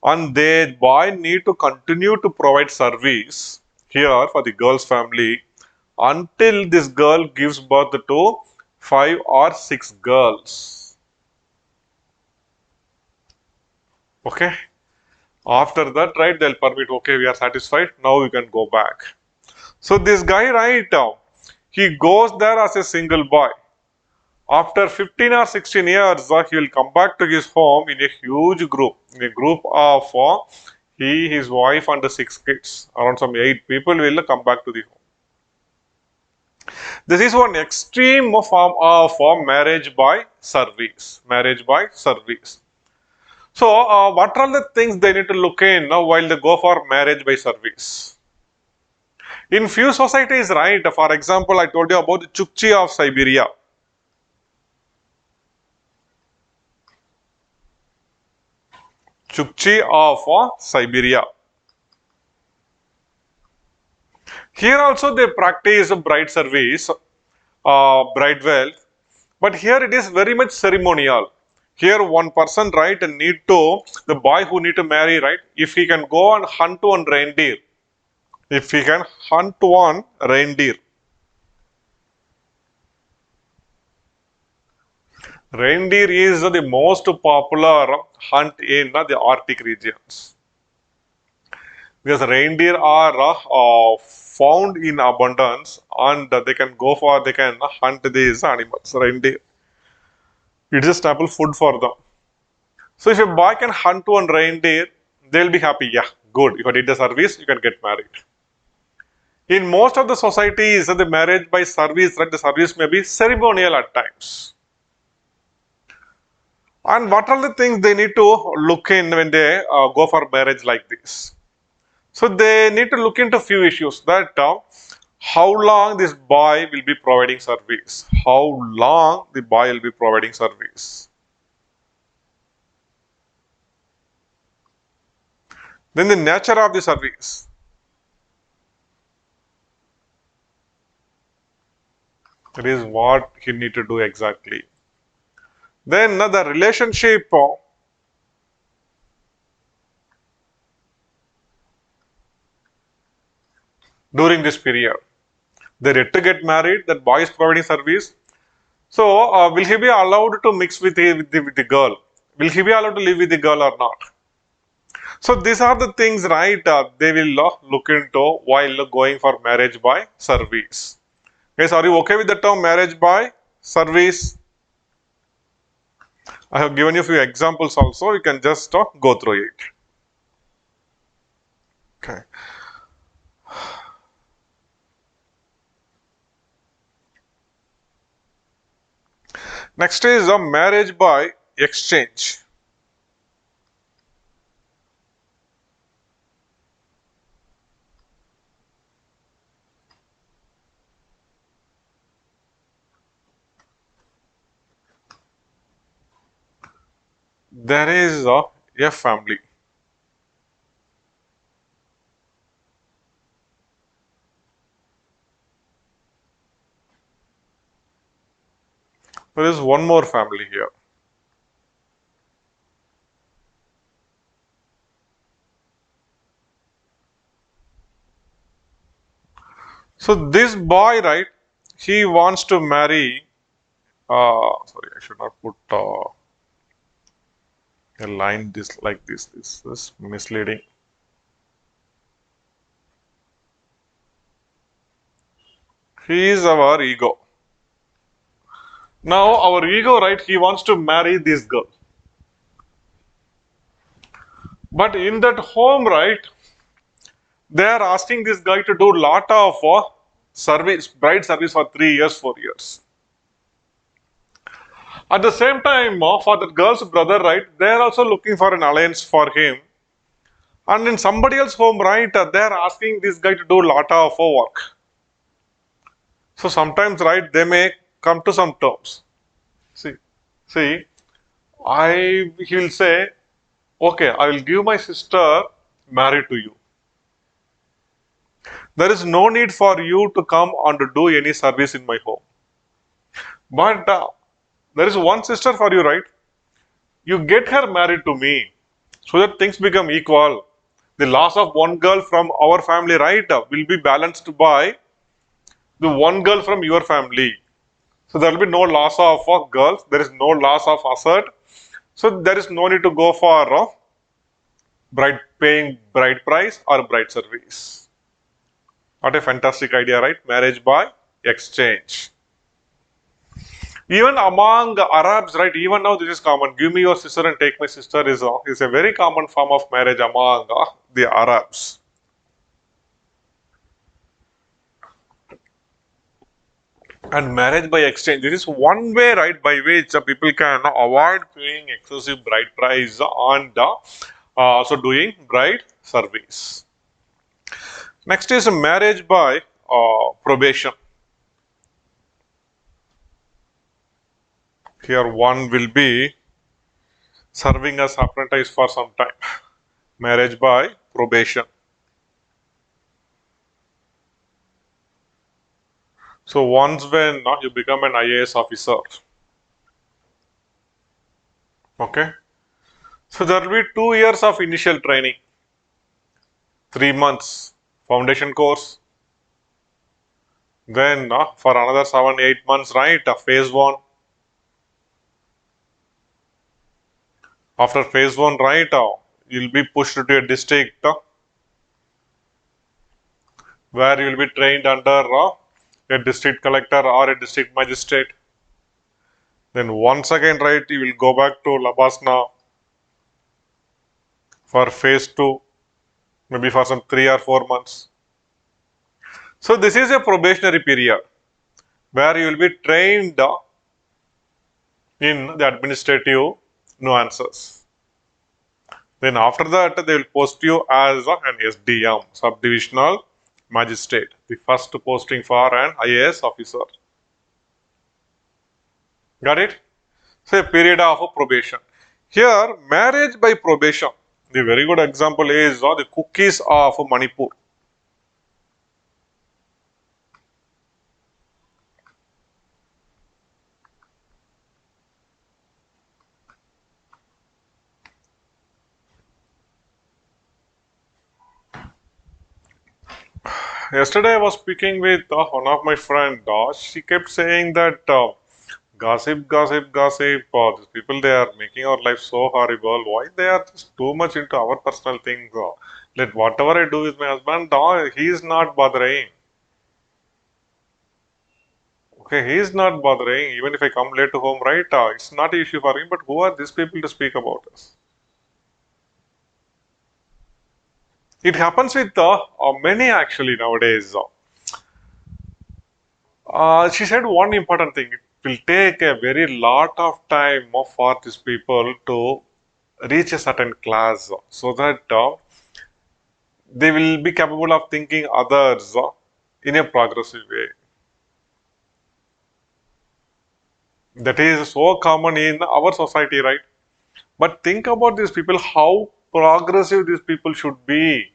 and the boy need to continue to provide service here for the girl's family until this girl gives birth to 5 or 6 girls. Okay. After that, right, they'll permit, okay, we are satisfied, now we can go back. So this guy, right, he goes there as a single boy. After 15 or 16 years, he will come back to his home in a huge group, in a group of he, his wife, and the 6 kids. Around some 8 people will come back to the home. This is one extreme form of marriage by service. Marriage by service. So, what are the things they need to look in while they go for marriage by service? In few societies, right, for example, I told you about the Chukchi of Siberia. Chukchi of Siberia. Here also they practice bride service, bride wealth, but here it is very much ceremonial. Here one person, right, need to, the boy who need to marry, right, if he can go and hunt one reindeer, if he can hunt one reindeer. Reindeer is the most popular hunt in the Arctic regions. Because reindeer are found in abundance and they can hunt these animals, reindeer. It is a staple food for them. So if a boy can hunt one reindeer, they'll be happy. Yeah, good. If I did the service, you can get married. In most of the societies, the marriage by service, right, the service may be ceremonial at times. And what are the things they need to look in when they go for marriage like this? So they need to look into few issues that how long this boy will be providing service. How long the boy will be providing service. Then the nature of the service. That is what he need to do exactly. Then the relationship during this period. They're yet to get married, that boy is providing service. So, will he be allowed to mix with the girl? Will he be allowed to live with the girl or not? So, these are the things, right, they will look into while going for marriage by service. Guys, are you okay with the term marriage by service? I have given you a few examples also, you can just go through it. Okay. Next is a marriage by exchange. There is a family. There is one more family here. So this boy, right, he wants to marry, sorry, I should not put a line this like this. This is misleading. He is our ego. Now our ego, right, he wants to marry this girl. But in that home, right, they are asking this guy to do lot of service, bride service for 3 years, 4 years. At the same time, for the girl's brother, right, they are also looking for an alliance for him. And in somebody else's home, right, they are asking this guy to do a lot of work. So sometimes, right, they may come to some terms. See, he'll say, okay, I will give my sister married to you. There is no need for you to come and do any service in my home. But there is one sister for you, right? You get her married to me so that things become equal. The loss of one girl from our family, right, will be balanced by the one girl from your family. So there will be no loss of girls. There is no loss of asset. So there is no need to go for bride paying bride price or bride service. What a fantastic idea, right? Marriage by exchange. Even among Arabs, right? Even now this is common. Give me your sister and take my sister is a very common form of marriage among the Arabs. And marriage by exchange. This is one way, right, by which people can avoid paying excessive bride price and also doing bride service. Next is marriage by probation. Here one will be serving as apprentice for some time. Marriage by probation. So once when you become an IAS officer, okay. So there will be 2 years of initial training, 3 months foundation course. Then for another 7-8 months, right, phase one. After phase one, right, you'll be pushed to a district where you will be trained under a district collector or a district magistrate. Then once again, right, you will go back to Labasna for phase two, maybe for some 3 or 4 months. So this is a probationary period where you will be trained in the administrative nuances. Then after that, they will post you as an SDM, subdivisional magistrate, the first posting for an IAS officer. Got it? So a period of probation. Here, marriage by probation. The very good example is the cookies of Manipur. Yesterday, I was speaking with one of my friend. She kept saying that gossip, gossip, gossip. These people, they are making our life so horrible. Why they are just too much into our personal things? Let whatever I do with my husband, he is not bothering. Okay, he is not bothering. Even if I come late to home, right? It's not an issue for him. But who are these people to speak about us? It happens with many actually nowadays. She said one important thing. It will take a very lot of time for these people to reach a certain class so that they will be capable of thinking others in a progressive way. That is so common in our society, right? But think about these people, how progressive these people should be.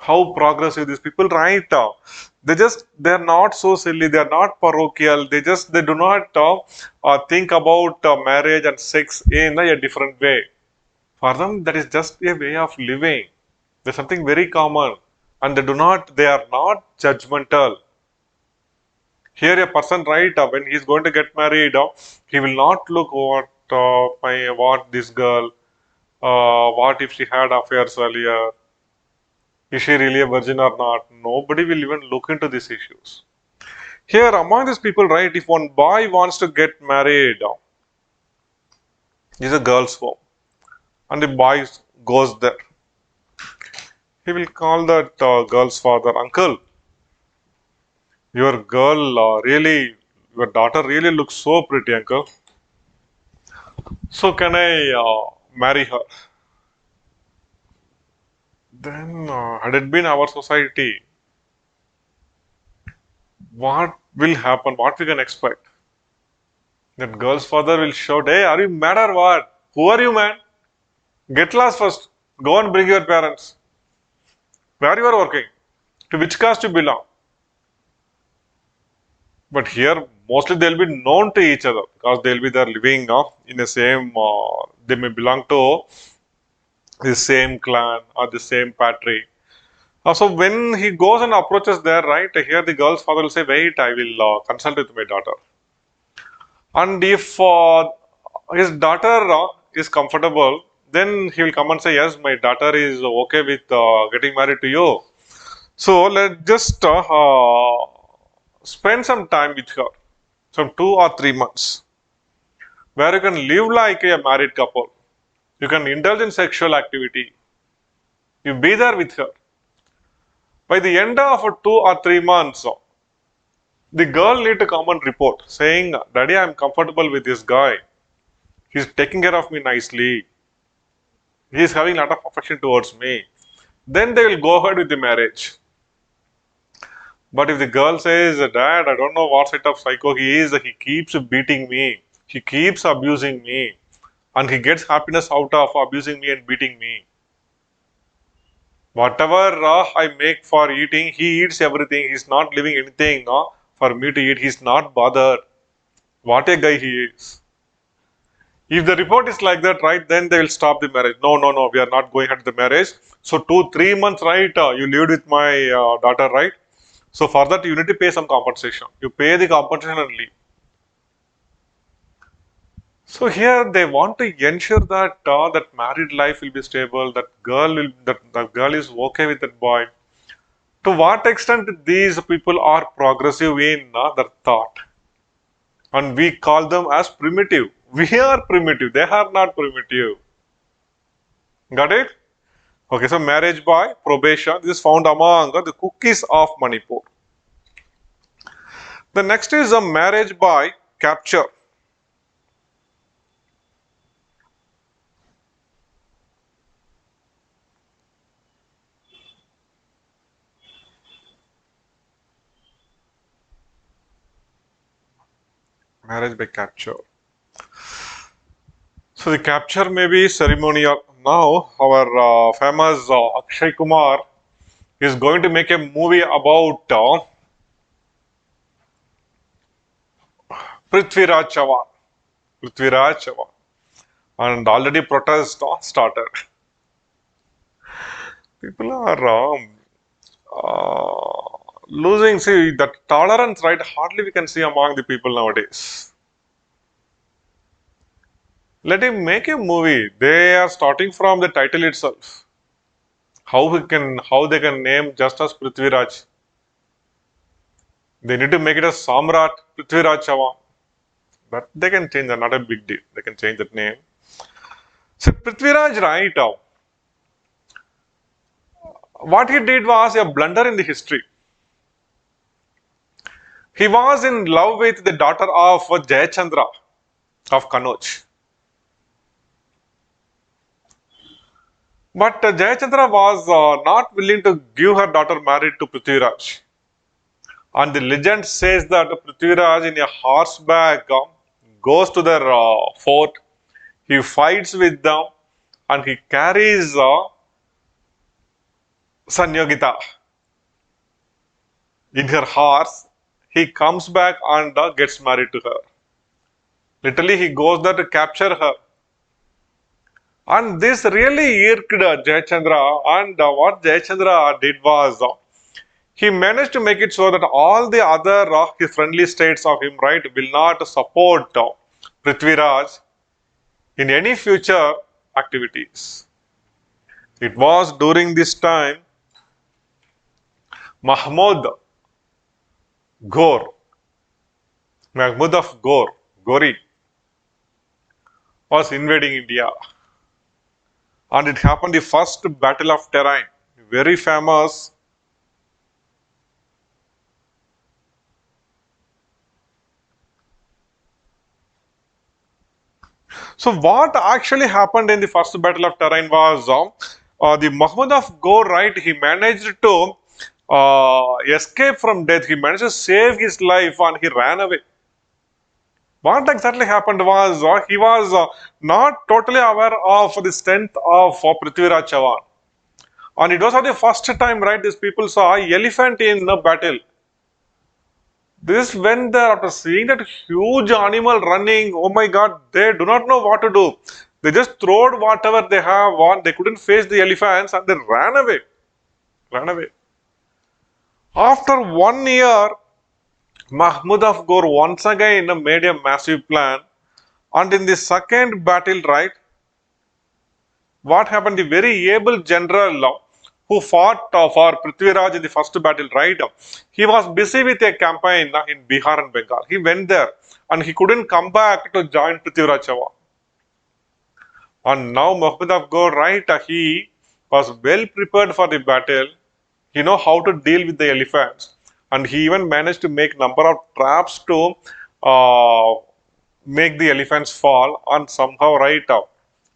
How progressive these people, right? They're not so silly, they're not parochial, they do not think about marriage and sex in a different way. For them, that is just a way of living. There's something very common, and they are not judgmental. Here, a person, right, when he's going to get married, he will not look what this girl, what if she had affairs earlier, is she really a virgin or not? Nobody will even look into these issues. Here, among these people, right, if one boy wants to get married, is a girl's home, and the boy goes there. He will call that girl's father, uncle. Your girl your daughter really looks so pretty, uncle. So can I marry her? Then, had it been our society, what will happen? What we can expect? That girl's father will shout, "Hey, are you mad or what? Who are you, man? Get lost first. Go and bring your parents. Where you are working? To which caste you belong?" But here, mostly they'll be known to each other because they'll be there living in the same. They may belong to the same clan or the same patri. So when he goes and approaches there, right here, the girl's father will say, "Wait, I will consult with my daughter." And if his daughter is comfortable, then he will come and say, "Yes, my daughter is okay with getting married to you. So let's just spend some time with her, some 2 or 3 months, where you can live like a married couple. You can indulge in sexual activity. You be there with her. By the end of 2 or 3 months, the girl need to come and report saying, 'Daddy, I'm comfortable with this guy. He's taking care of me nicely. He's having a lot of affection towards me.' Then they will go ahead with the marriage. But if the girl says, 'Dad, I don't know what sort of psycho he is, he keeps beating me, he keeps abusing me, and he gets happiness out of abusing me and beating me. Whatever I make for eating, he eats everything. He's not leaving anything for me to eat. He's not bothered. What a guy he is.' If the report is like that, right, then they will stop the marriage. No, no, no, we are not going ahead with the marriage. So 2, 3 months, right, you lived with my daughter, right? So for that, you need to pay some compensation. You pay the compensation and leave. So here they want to ensure that that married life will be stable. That the girl is okay with that boy. To what extent these people are progressive in their thought, and we call them as primitive. We are primitive. They are not primitive. Got it? Okay. So marriage by probation. This is found among the cookies of Manipur. The next is a marriage by capture. Marriage by capture. So the capture may be ceremonial. Now our famous Akshay Kumar is going to make a movie about Prithviraj Chavan. Prithviraj Chavan. And already protest started. People are losing, see, that tolerance, right? Hardly we can see among the people nowadays. Let him make a movie. They are starting from the title itself. How they can name just as Prithviraj. They need to make it as Samrat Prithviraj Chavan. But they can change that, not a big deal. They can change that name. So Prithviraj, right? What he did was a blunder in the history. He was in love with the daughter of Jayachandra of Kanauj. But Jayachandra was not willing to give her daughter married to Prithviraj. And the legend says that Prithviraj in a horseback goes to their fort, he fights with them, and he carries Sanyogita in her horse. He comes back and gets married to her. Literally, he goes there to capture her. And this really irked Jayachandra. And what Jayachandra did was he managed to make it so that all the other his friendly states of him, right, will not support Prithviraj in any future activities. It was during this time Mahmud Ghor, Mahmud of Gori, was invading India. And it happened the first battle of Terrain, very famous. So what actually happened in the first battle of Terrain was the Muhammad of Ghor, right, he managed to escape from death. He managed to save his life and he ran away. What exactly happened was he was not totally aware of the strength of Prithviraj Chauhan. And it was not the first time, right, these people saw elephant in a battle. This when they after seeing that huge animal running, oh my god, they do not know what to do. They just throwed whatever they have on. They couldn't face the elephants and they ran away. Ran away. After 1 year, Mahmud of Ghor once again made a massive plan. And in the second battle, right, what happened? The very able general who fought for Prithviraj in the first battle, right? He was busy with a campaign in Bihar and Bengal. He went there and he couldn't come back to join Prithviraj Chauhan. And now Muhammad of Ghor, right, he was well prepared for the battle. He know how to deal with the elephants. And he even managed to make number of traps to uh, make the elephants fall. And somehow, right,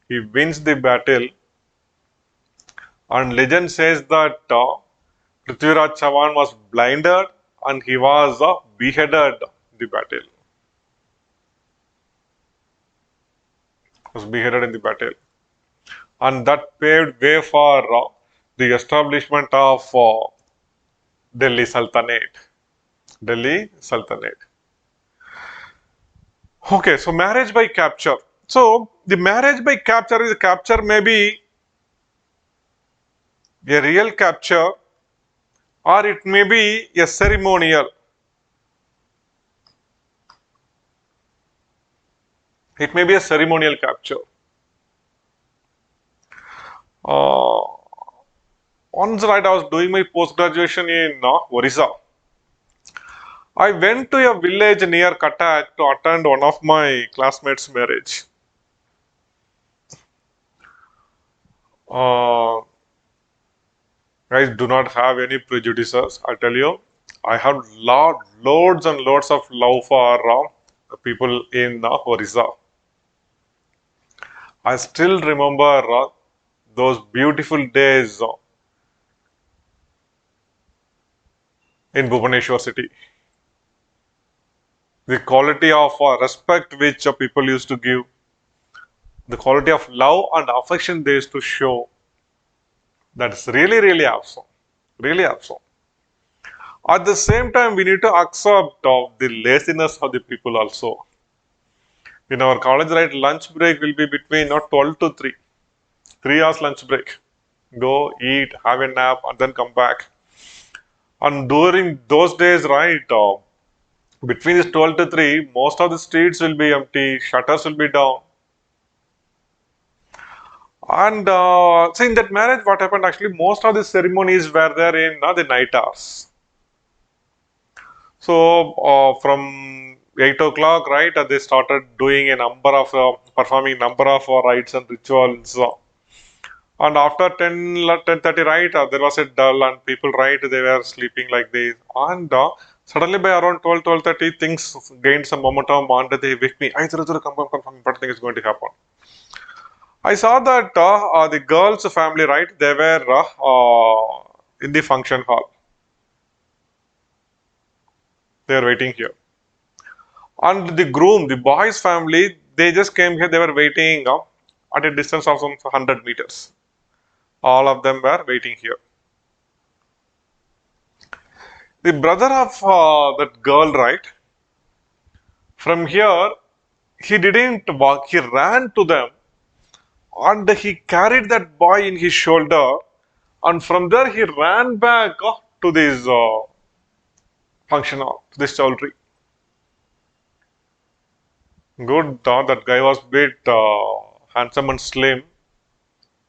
he wins the battle. And legend says that Prithviraj Chauhan was blinded and he was beheaded in the battle. Was beheaded in the battle. And that paved way for the establishment of Delhi Sultanate. Delhi Sultanate. Okay, so marriage by capture. So the marriage by capture is capture may be a real capture or it may be a ceremonial. It may be a ceremonial capture. Once, right, I was doing my post graduation in Orissa. I went to a village near Cuttack to attend one of my classmates' marriage. Guys, do not have any prejudices. I tell you, I have loads and loads of love for people in Orissa. I still remember those beautiful days in Bhubaneswar city. The quality of respect which people used to give, the quality of love and affection they used to show, that's really, really awesome. Really awesome. At the same time, we need to accept the laziness of the people also. In our college, right, lunch break will be between 12 to 3. 3 hours lunch break. Go, eat, have a nap, and then come back. And during those days, right, between this 12 to 3, most of the streets will be empty, shutters will be down. And so in that marriage, what happened actually, most of the ceremonies were there in the night hours. So from 8 o'clock, right, they started doing a number of, performing number of rites and rituals. And after 10:30, right, there was a dull and people, right, they were sleeping like this. And suddenly by around 12:30, things gained some momentum and they wake me. I come, important thing is going to happen. I saw that the girl's family, right, they were in the function hall. They are waiting here. And the groom, the boy's family, they just came here, they were waiting at a distance of some 100 meters. All of them were waiting here. The brother of that girl, right, from here, he didn't walk, he ran to them and he carried that boy in his shoulder and from there he ran back to this function hall, to this chowdhury. Good, that guy was bit handsome and slim,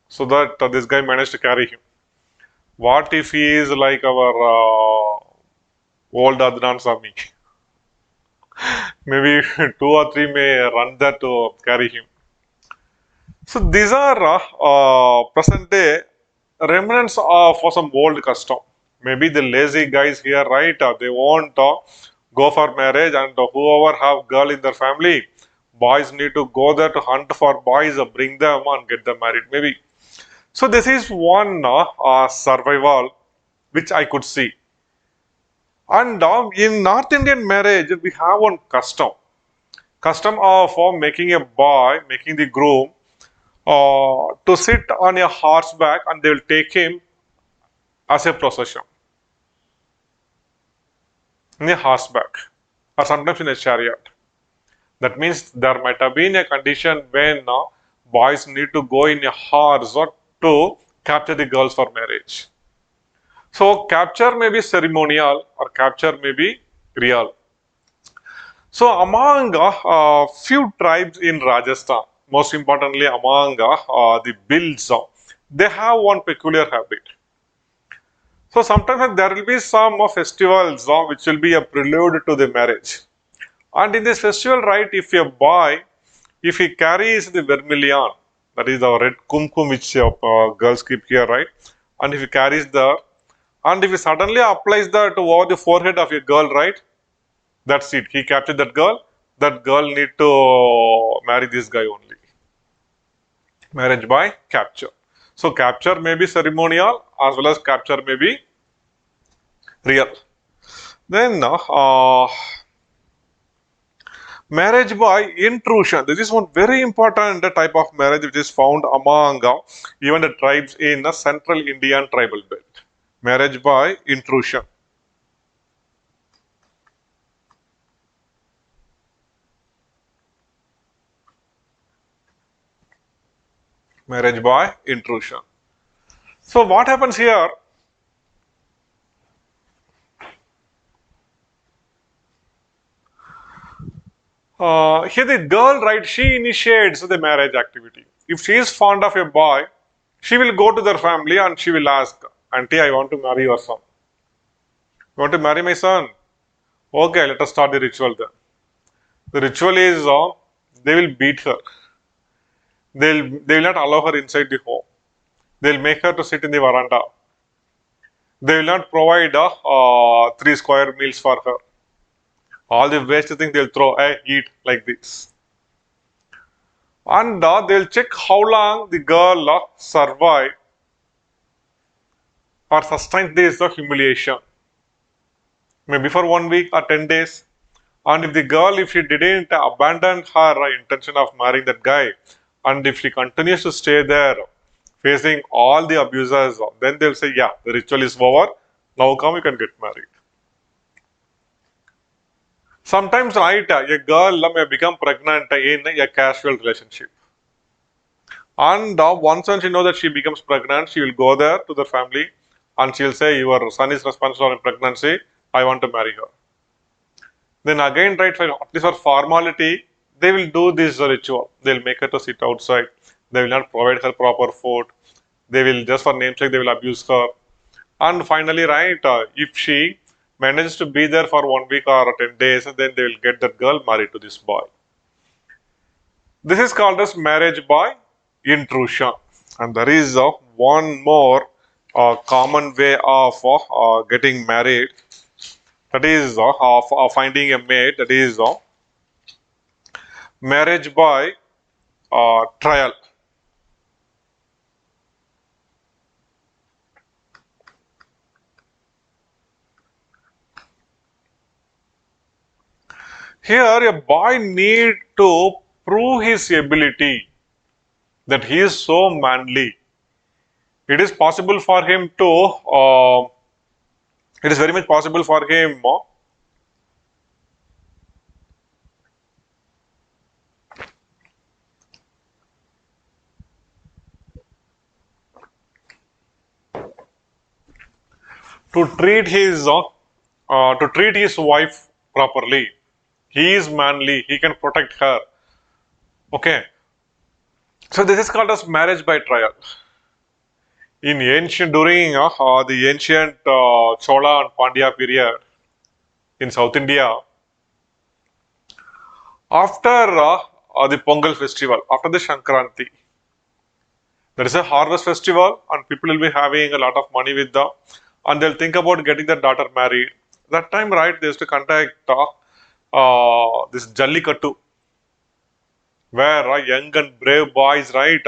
so that this guy managed to carry him. What if he is like our old Adnan Sami? Maybe 2 or 3 may run there to carry him. So these are present day remnants of some old custom. Maybe the lazy guys here, right? They won't go for marriage, and whoever have girl in their family, boys need to go there to hunt for boys, bring them and get them married. Maybe So this is one survival which I could see. And in North Indian marriage, we have one custom of making a boy, making the groom to sit on a horseback, and they will take him as a procession in a horseback or sometimes in a chariot. That means there might have been a condition when boys need to go in a horse or to capture the girls for marriage. So capture may be ceremonial or capture may be real. So among few tribes in Rajasthan, most importantly among the Bills, they have one peculiar habit. So sometimes there will be some festivals which will be a prelude to the marriage. And in this festival, right, if a boy, if he carries the vermilion, that is the red kumkum which girls keep here, right? And if he carries the, and if he suddenly applies that over the forehead of a girl, right? That's it. He captured that girl. That girl need to marry this guy only. Marriage by capture. So capture may be ceremonial as well as capture may be real. Then marriage by intrusion. This is one very important type of marriage which is found among even the tribes in the central Indian tribal belt. Marriage by intrusion. Marriage by intrusion. So what happens here? Here the girl, right, she initiates the marriage activity. If she is fond of a boy, she will go to their family and she will ask, Auntie, I want to marry your son. You want to marry my son? Okay, let us start the ritual then. The ritual is they will beat her. They will not allow her inside the home. They'll make her to sit in the veranda. They will not provide 3 square meals for her. All the waste things they'll throw, eat like this. And they'll check how long the girl survived or sustained days of humiliation. Maybe for 1 week or 10 days. And if the girl, if she didn't abandon her intention of marrying that guy, and if she continues to stay there, facing all the abusers, then they'll say, yeah, the ritual is over. Now come, you can get married. Sometimes, right, a girl may become pregnant in a casual relationship. And once she knows that she becomes pregnant, she will go there to the family and she'll say, your son is responsible for pregnancy. I want to marry her. Then again, right, at least for formality, they will do this ritual. They'll make her to sit outside. They will not provide her proper food. They will, just for namesake, they will abuse her. And finally, right, if she manages to be there for 1 week or 10 days, then they will get that girl married to this boy. This is called as marriage by intrusion. And there is one more common way of getting married, that is finding a mate, that is marriage by trial. Here, a boy need to prove his ability, that he is so manly. It is possible for him to, it is very much possible for him to treat his wife properly. He is manly. He can protect her. Okay. So this is called as marriage by trial. In ancient, during the ancient Chola and Pandya period in South India, after the Pongal festival, after the Shankranti, there is a harvest festival and people will be having a lot of money with them and they'll think about getting their daughter married. That time, right, they used to contact this Jallikattu, where young and brave boys, right,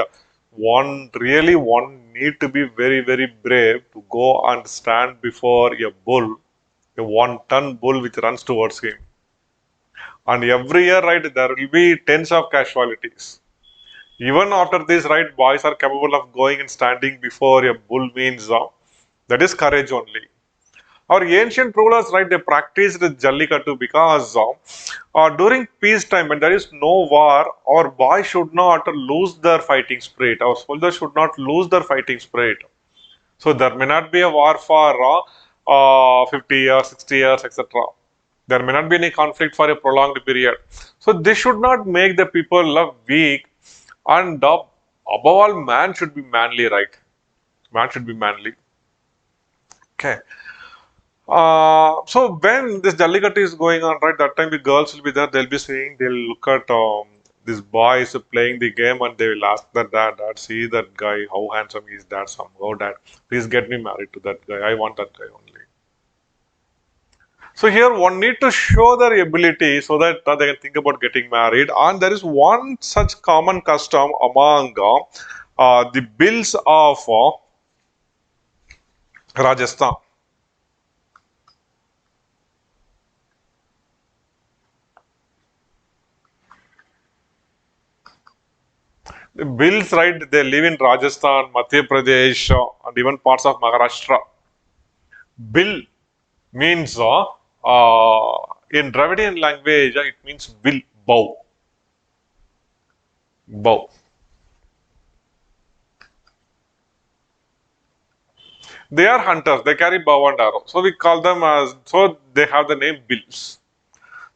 one need to be very, very brave to go and stand before a bull, a 1-ton bull which runs towards him. And every year, right, there will be tens of casualties. Even after this, right, boys are capable of going and standing before a bull means that is courage only. Our ancient rulers, right, they practiced Jallikattu because during peacetime, when there is no war, our boys should not lose their fighting spirit. Our soldiers should not lose their fighting spirit. So there may not be a war for 50 years, 60 years, etc. There may not be any conflict for a prolonged period. So this should not make the people weak. And above all, man should be manly, right? Man should be manly. Okay. So when this Jallikattu is going on, right, that time the girls will be there, they'll be saying, they'll look at this boy is playing the game and they will ask their dad, see that guy, how handsome is that somehow, dad, please get me married to that guy, I want that guy only. So here one need to show their ability so that they can think about getting married, and there is one such common custom among the bills of Rajasthan. The bills, right, they live in Rajasthan, Madhya Pradesh, and even parts of Maharashtra. Bill means, in Dravidian language, it means will, bow. Bow. They are hunters, they carry bow and arrow. So we call them as, so they have the name bills.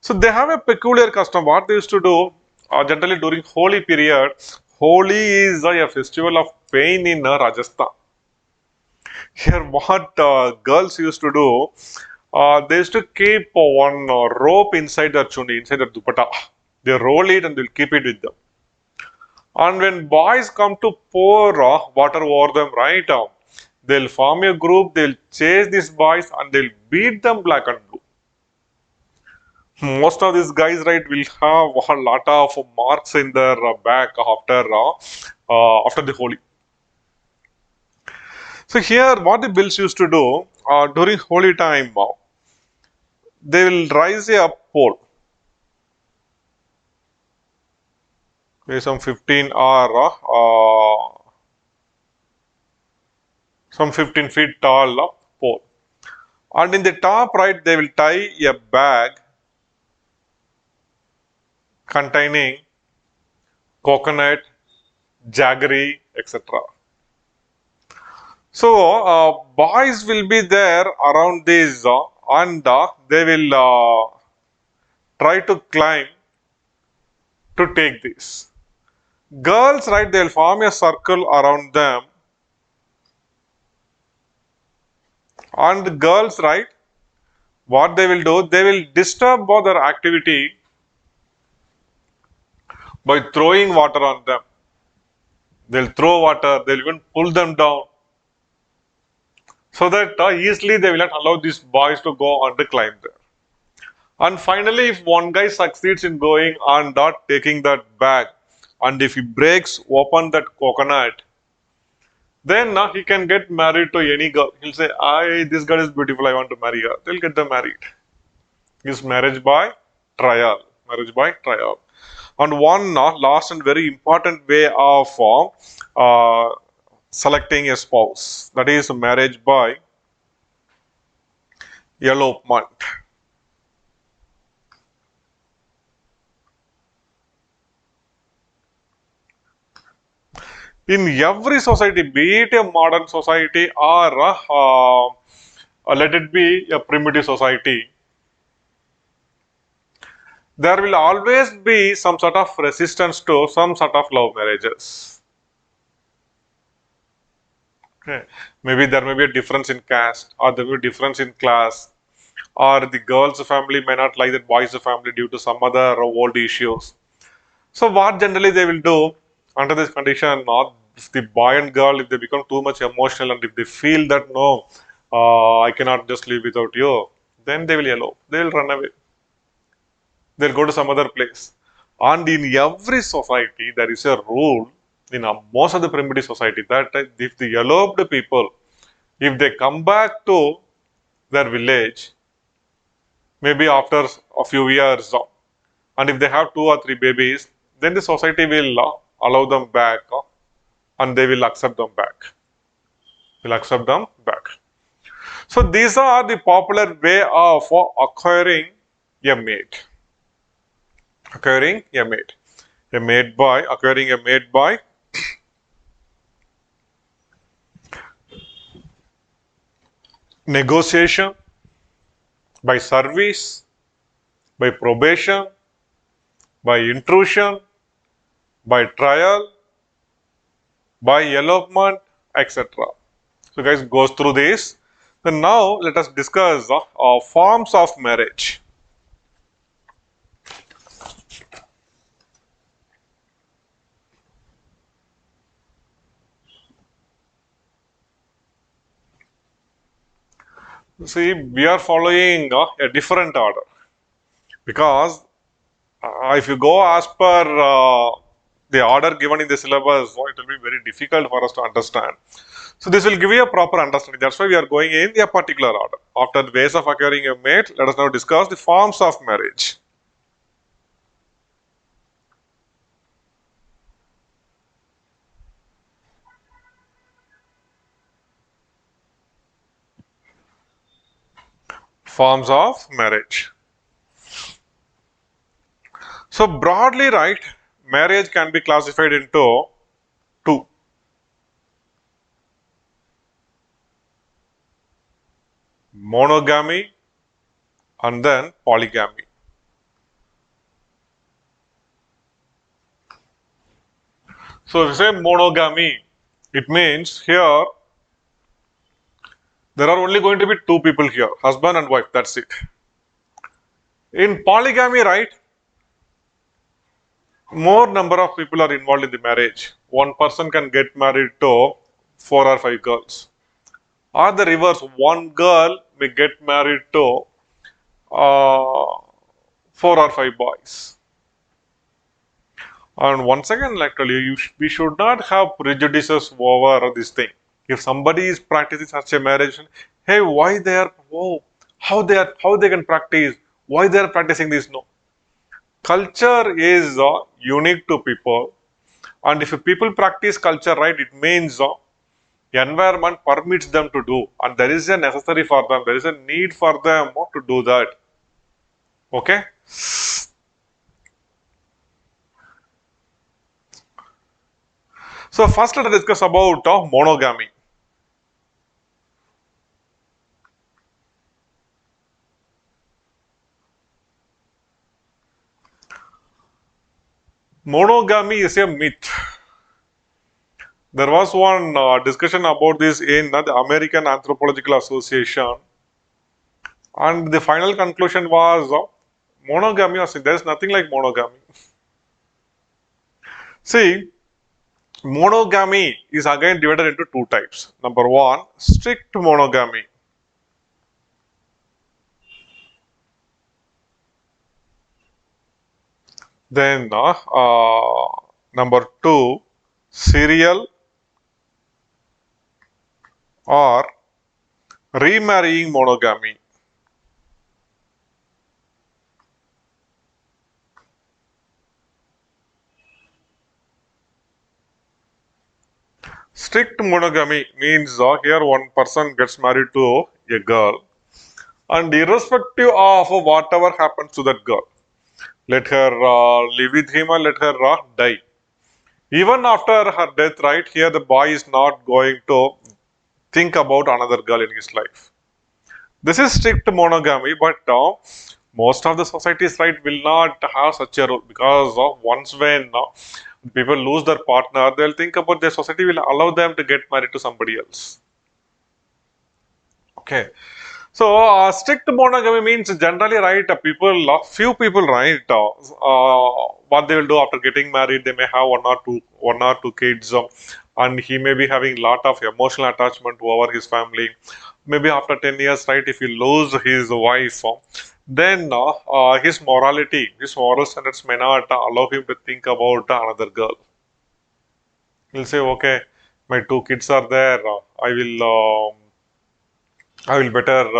So they have a peculiar custom. What they used to do, generally during Holi period, Holi is a festival of pain in Rajasthan. Here, what girls used to do, they used to keep one rope inside their chuni, inside their dupatta. They roll it and they'll keep it with them. And when boys come to pour water over them, right, they'll form a group, they'll chase these boys and they'll beat them black and blue. Most of these guys, right, will have a lot of marks in their back after the Holi. So here, what the bills used to do during Holi time, they will raise a pole, maybe some 15 or some 15 feet tall pole, and in the top, right, they will tie a bag containing coconut, jaggery, etc. So boys will be there around this and they will try to climb to take this. Girls, right, they will form a circle around them, and girls, right, what they will do, they will disturb their activity by throwing water on them. They'll throw water, they'll even pull them down, so that easily they will not allow these boys to go on to climb there. And finally, if one guy succeeds in going and not taking that bag, and if he breaks open that coconut, then he can get married to any girl. He'll say, this girl is beautiful, I want to marry her. They'll get them married. It's marriage by trial. Marriage by trial. And one last and very important way of selecting a spouse, that is marriage by elopement. In every society, be it a modern society or let it be a primitive society, there will always be some sort of resistance to some sort of love marriages. Okay. Maybe there may be a difference in caste, or there may be a difference in class, or the girl's family may not like the boy's family due to some other old issues. So what generally they will do under this condition, if the boy and girl, if they become too much emotional and if they feel that no, I cannot just live without you, then they will elope, they will run away. They'll go to some other place. And in every society, there is a rule in most of the primitive society that if the eloped people, if they come back to their village, maybe after a few years, and if they have two or three babies, then the society will allow them back and they will accept them back. Will accept them back. So these are the popular way of acquiring a mate. Acquiring a mate. Acquiring a mate by negotiation, by service, by probation, by intrusion, by trial, by elopement, etc. So guys goes through this. Then now let us discuss forms of marriage. See, we are following a different order because if you go as per the order given in the syllabus, it will be very difficult for us to understand. So this will give you a proper understanding. That's why we are going in a particular order. After the ways of acquiring a mate, let us now discuss the forms of marriage. Forms of marriage. So broadly, right, marriage can be classified into two. Monogamy and then polygamy. So if you say monogamy, it means here there are only going to be two people here, husband and wife, that's it. In polygamy, right, more number of people are involved in the marriage. One person can get married to four or five girls. Or the reverse, one girl may get married to four or five boys. And once again, like I tell you, we should not have prejudices over this thing. If somebody is practicing such a marriage, hey, why they are, oh, how they can practice, why they are practicing this? No. Culture is unique to people, and if people practice culture right, it means environment permits them to do, and there is a necessary for them, there is a need for them to do that. Okay. So first let us discuss about monogamy. Monogamy is a myth. There was one discussion about this in the American Anthropological Association, and the final conclusion was monogamy. There is nothing like monogamy. See, monogamy is again divided into two types. Number one, strict monogamy. Then number two, serial or remarrying monogamy. Strict monogamy means here one person gets married to a girl, and irrespective of whatever happens to that girl, let her live with him or let her die. Even after her death, right here, the boy is not going to think about another girl in his life. This is strict monogamy, but most of the societies, right, will not have such a rule because once when people lose their partner, they'll think about their society will allow them to get married to somebody else. Okay. So, strict monogamy means generally, right, few people, right, what they will do after getting married, they may have one or two kids, and he may be having lot of emotional attachment over his family. Maybe after 10 years, right, if he lose his wife, then his morality, his moral standards may not allow him to think about another girl. He'll say, okay, my two kids are there. I will better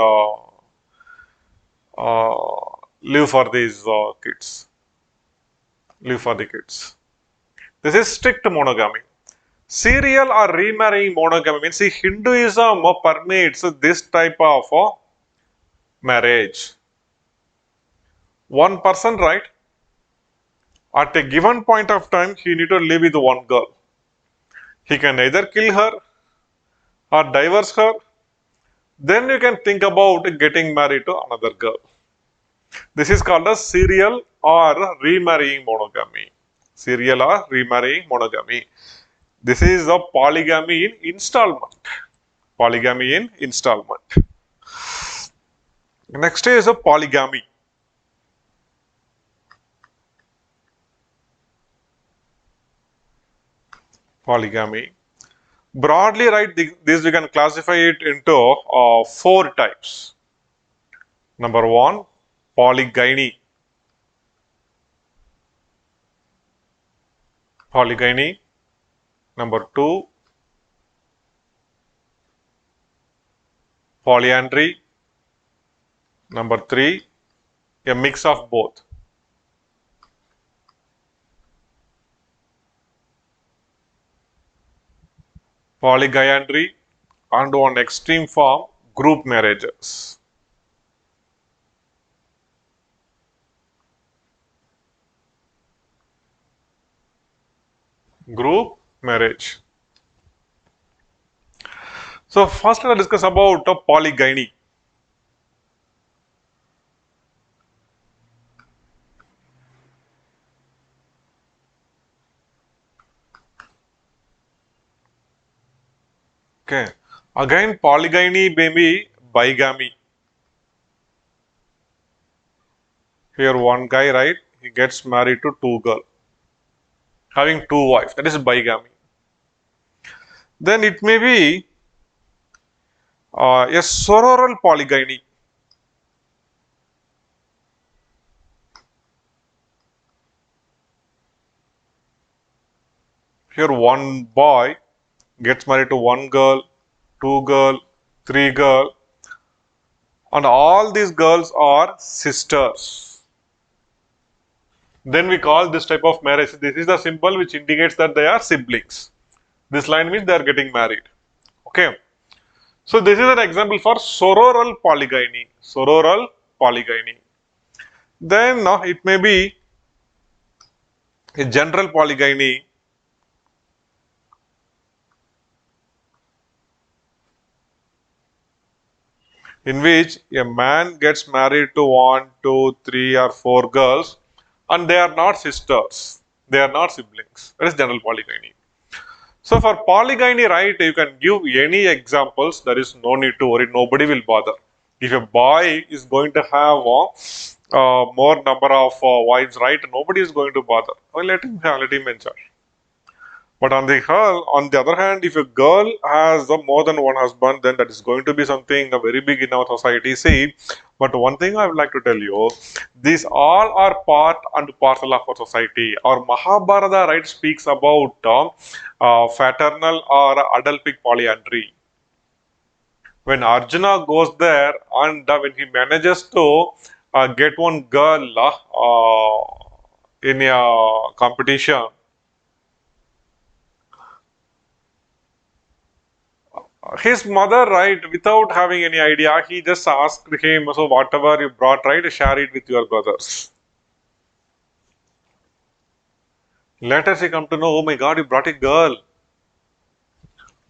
live for these kids. Live for the kids. This is strict monogamy. Serial or remarrying monogamy means, see, Hinduism permits this type of marriage. One person, right? At a given point of time, he need to live with one girl. He can either kill her or divorce her. Then you can think about getting married to another girl. This is called as serial or remarrying monogamy. Serial or remarrying monogamy. This is a polygamy in installment. Polygamy in installment. Next is a polygamy. Polygamy. Broadly, right, this we can classify it into four types. Number one, polygyny. Polygyny. Number two, polyandry. Number three, a mix of both. Polygyandry, and one extreme form, group marriages. Group marriage. So first let us discuss about polygyny. Okay. Again, polygyny may be bigamy. Here one guy, right, he gets married to two girls, having two wives. That is bigamy. Then it may be a sororal polygyny. Here one boy gets married to one girl, two girl, three girl, and all these girls are sisters. Then we call this type of marriage. This is the symbol which indicates that they are siblings. This line means they are getting married. Okay. So this is an example for sororal polygyny. Sororal polygyny. Then it may be a general polygyny. In which a man gets married to one, two, three, or four girls, and they are not sisters. They are not siblings. That is general polygyny. So for polygyny, right, you can give any examples. There is no need to worry. Nobody will bother. If a boy is going to have more number of wives, right, nobody is going to bother. Well, let him enjoy. But on the other hand, if a girl has more than one husband, then that is going to be something very big in our society. See, but one thing I would like to tell you, these all are part and parcel of our society. Our Mahabharata, right, speaks about fraternal or adultic polyandry. When Arjuna goes there and when he manages to get one girl in a competition, his mother, right, without having any idea, he just asked him, so whatever you brought, right, share it with your brothers. Later she come to know, oh my God, you brought a girl.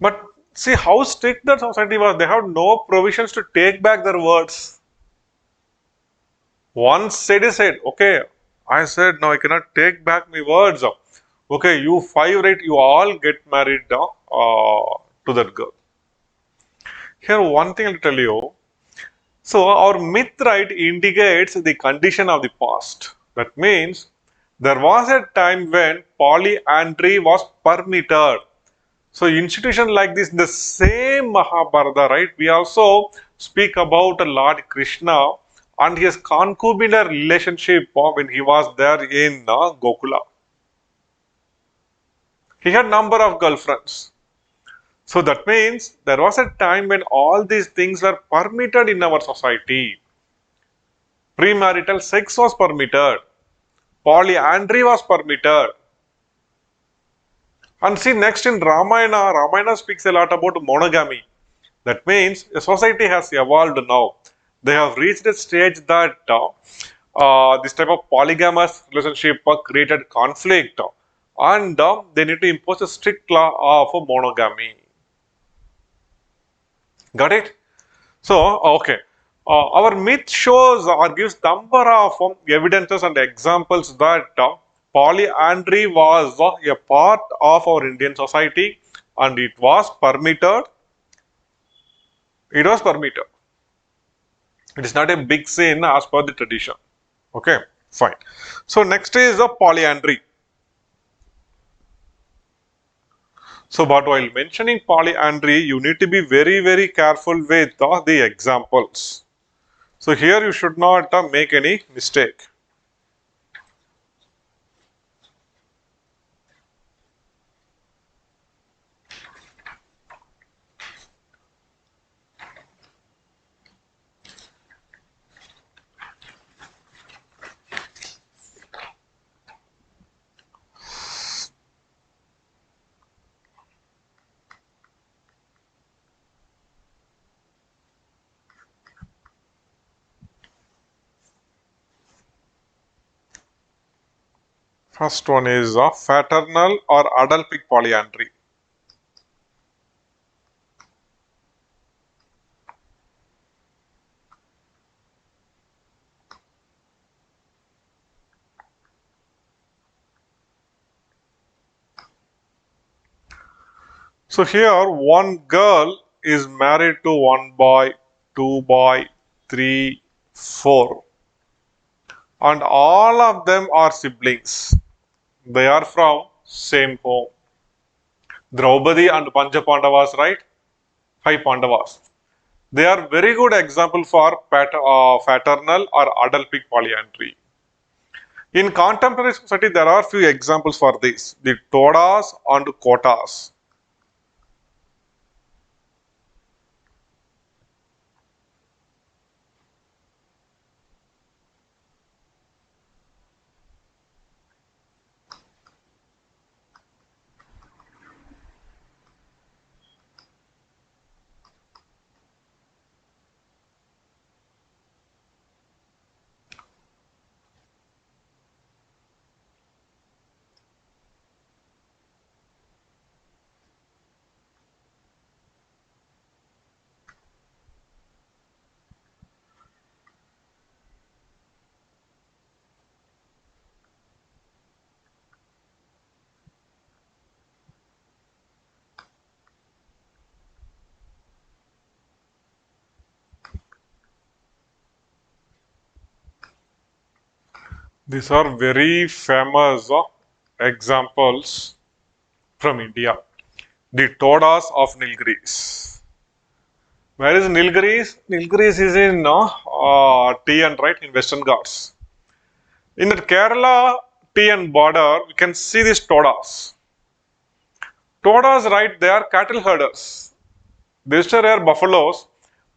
But see how strict that society was. They have no provisions to take back their words. Once said is said. Okay, I said, now I cannot take back my words. Okay, you five, right, you all get married to that girl. Here, one thing I'll tell you. So, our myth, right, indicates the condition of the past. That means there was a time when polyandry was permitted. So, institution like this, the same Mahabharata, right, we also speak about Lord Krishna and his concubine relationship when he was there in Gokula. He had number of girlfriends. So that means there was a time when all these things were permitted in our society. Premarital sex was permitted. Polyandry was permitted. And see, next in Ramayana, Ramayana speaks a lot about monogamy. That means a society has evolved now. They have reached a stage that this type of polygamous relationship created conflict, and they need to impose a strict law of monogamy. Got it? So, okay. Our myth shows or gives number of evidences and examples that polyandry was a part of our Indian society and it was permitted. It was permitted. It is not a big sin as per the tradition. Okay, fine. So, next is the polyandry. So, but while mentioning polyandry, you need to be very, very careful with the examples. So, here you should not make any mistake. First one is fraternal or adultic polyandry. So here one girl is married to one boy, two boy, three, four, and all of them are siblings. They are from same home. Draupadi and Pancha right? Five Pandavas. They are very good example for fraternal or adultic polyandry. In contemporary society, there are few examples for this. The Todas and Kotas. These are very famous examples from India. The Todas of Nilgiris. Where is Nilgiris? Nilgiris is in TN, right, in Western Ghats. In the Kerala TN border, we can see these Todas. Todas, right, they are cattle herders. They used to rear buffaloes,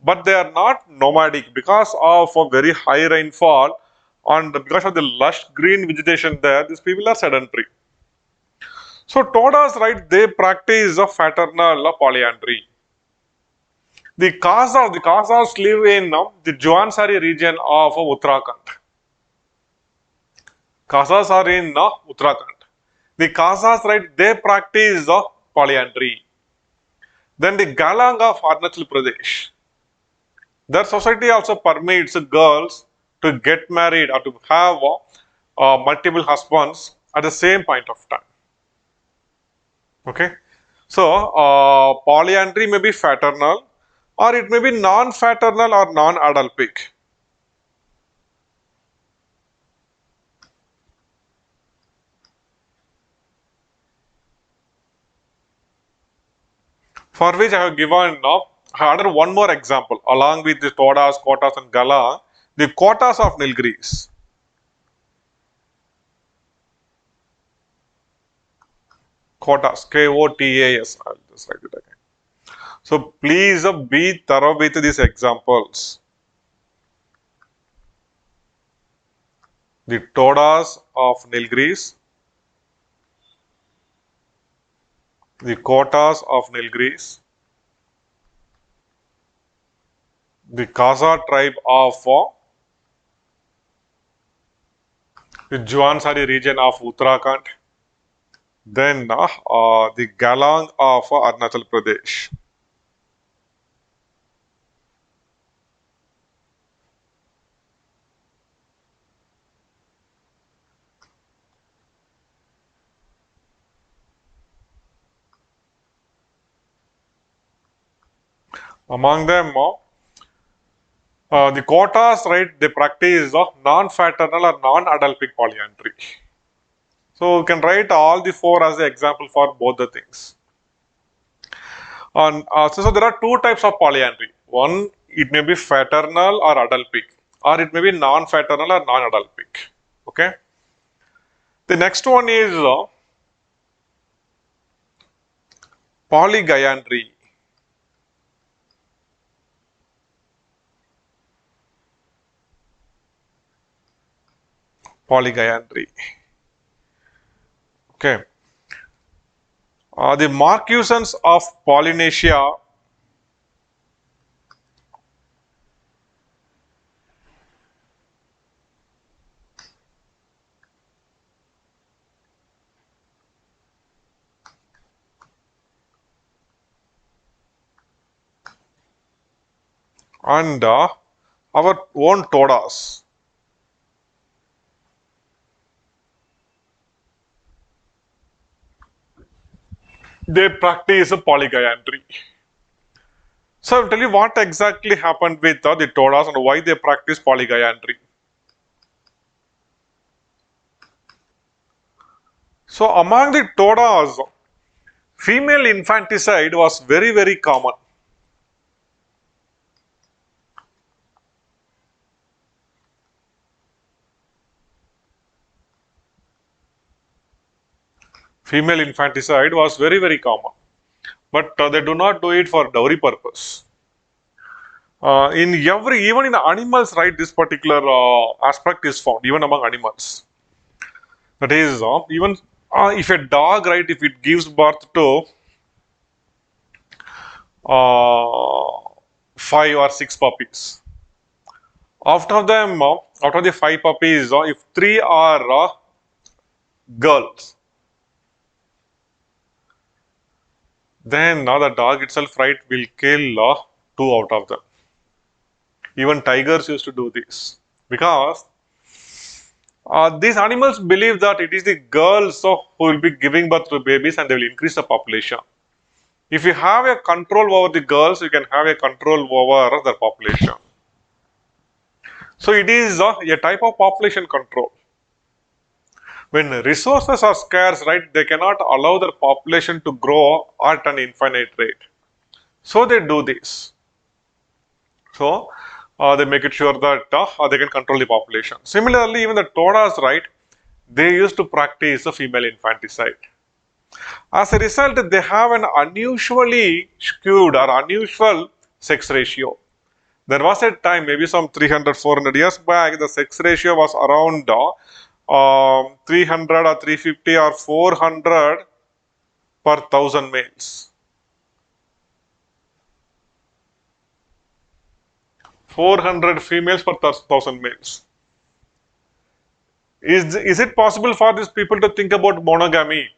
but they are not nomadic because of a very high rainfall and because of the lush green vegetation there, these people are sedentary. So Todas, right, they practice a fraternal polyandry. The Khazars live in the Jawansari region of Uttarakhand. Khazars are in Uttarakhand. The Khazars, right, they practice polyandry. Then the Galang of Arunachal Pradesh. Their society also permits girls to get married or to have multiple husbands at the same point of time. Okay. So, polyandry may be fraternal or it may be non-fraternal or non-adultic. For which I have given added one more example along with the Todas, Kotas and Gala, the Kotas of Quotas, K-O-T-A-S. I'll just write it again. So please be thorough with these examples. The Todas of Nilgiris, the Quotas of Nilgiris, the Kasa tribe of the Juansari region of Uttarakhand, then the Galang of Arunachal Pradesh. Among them, the Quotas, right, they practice non-fraternal or non-adultic polyandry. So you can write all the four as the example for both the things. So there are two types of polyandry. One, it may be fraternal or adultic, or it may be non-fraternal or non-adultic. Okay. The next one is polygayandry. Polygayandry. Okay. The Marquesans of Polynesia and our own Todas. They practice polygayandry. So I'll tell you what exactly happened with the Todas and why they practice polygayandry. So among the Todas, female infanticide was very common. Female infanticide was very common, but they do not do it for dowry purpose. Even in animals, right, this particular aspect is found even among animals. That is, even if a dog, right, if it gives birth to 5 or 6 puppies, after them, out of the 5 puppies, if 3 are girls, then the dog itself, right, will kill 2 out of them. Even tigers used to do this because these animals believe that it is the girls who will be giving birth to babies and they will increase the population. If you have a control over the girls, you can have a control over the population. So it is a type of population control. When resources are scarce, right, they cannot allow their population to grow at an infinite rate. So they do this. So they make it sure that they can control the population. Similarly, even the Todas, right, they used to practice a female infanticide. As a result, they have an unusually skewed or unusual sex ratio. There was a time, maybe some 300-400 years back, the sex ratio was around 300 or 350 or 400 per 1,000 males. 400 females per 1,000 males. Is it possible for these people to think about monogamy?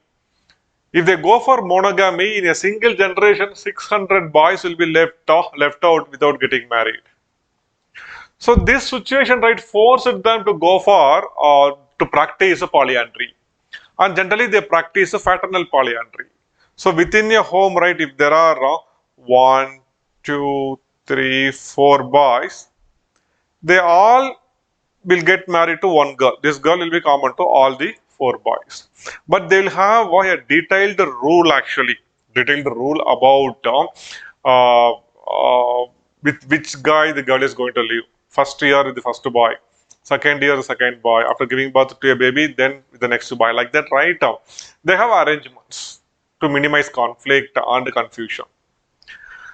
If they go for monogamy, in a single generation, 600 boys will be left out without getting married. So this situation, right, forced them to go for to practice polyandry, and generally they practice fraternal polyandry. So within a home, right, if there are 1, 2, 3, 4 boys, they all will get married to one girl. This girl will be common to all the 4 boys. But they will have a detailed rule about with which guy the girl is going to live. First year with the first boy, second year the second boy. After giving birth to a baby, then the next boy. Like that, right? They have arrangements. to minimize conflict and confusion.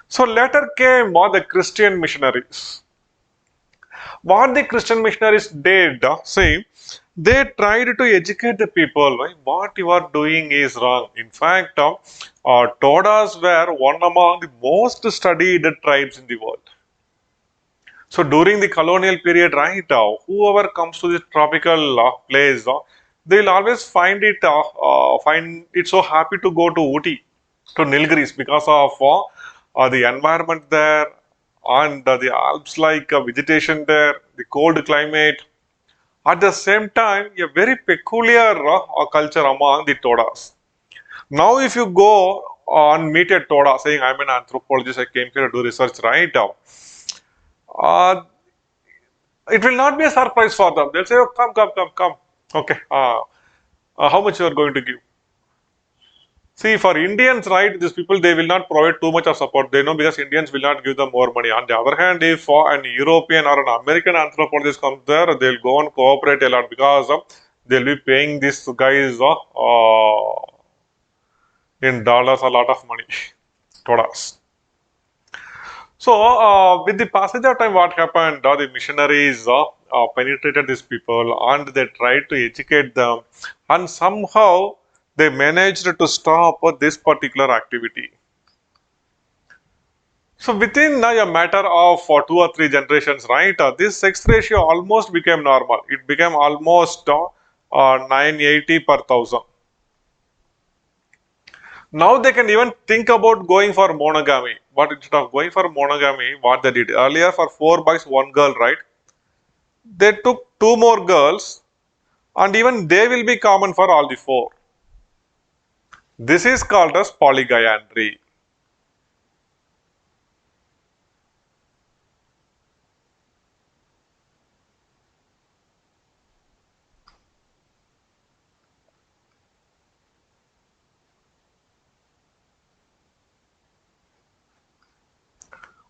So later came the Christian missionaries. What the Christian missionaries did, see, they tried to educate the people. Right? What you are doing is wrong. In fact, Todas were one among the most studied tribes in the world. So during the colonial period, right now, whoever comes to this tropical place, they'll always find it so happy to go to Ooty, to Nilgiris, because of the environment there and the Alps like vegetation there, the cold climate. At the same time, a very peculiar culture among the Todas. Now, if you go and meet a Toda saying, I'm an anthropologist, I came here to do research, right? Uh, it will not be a surprise for them. They'll say, oh, come, come, come, come. Okay, how much you are going to give? See, for Indians, right, these people, they will not provide too much of support. They know because Indians will not give them more money. On the other hand, if an European or an American anthropologist comes there, they'll go and cooperate a lot because they'll be paying these guys in dollars a lot of money, Todas. So, with the passage of time, what happened? The missionaries penetrated these people and they tried to educate them, and somehow they managed to stop this particular activity. So, within a matter of 2 or 3 generations, right, this sex ratio almost became normal. It became almost 980 per thousand. Now they can even think about going for monogamy. But instead of going for monogamy, what they did earlier for 4 boys, 1 girl, right? They took 2 more girls, and even they will be common for all the 4. This is called as polygynandry.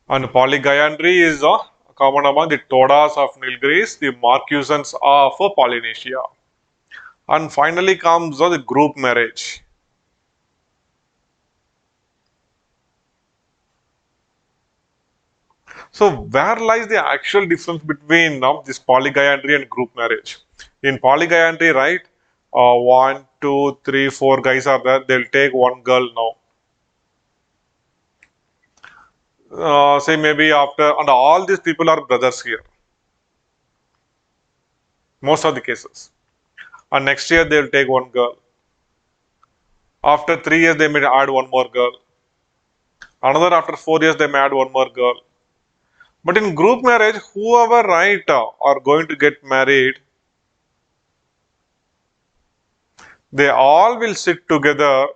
And polygynandry is common among the Todas of Nilgiris, the Marquesans of Polynesia. And finally comes the group marriage. So where lies the actual difference between this polygynandry and group marriage? In polygynandry, right, 1, 2, 3, 4 guys are there. They'll take 1 girl now. Say maybe after, and all these people are brothers here. Most of the cases. And next year they'll take 1 girl. After 3 years they may add 1 more girl. Another after 4 years they may add 1 more girl. But in group marriage, whoever right are going to get married, they all will sit together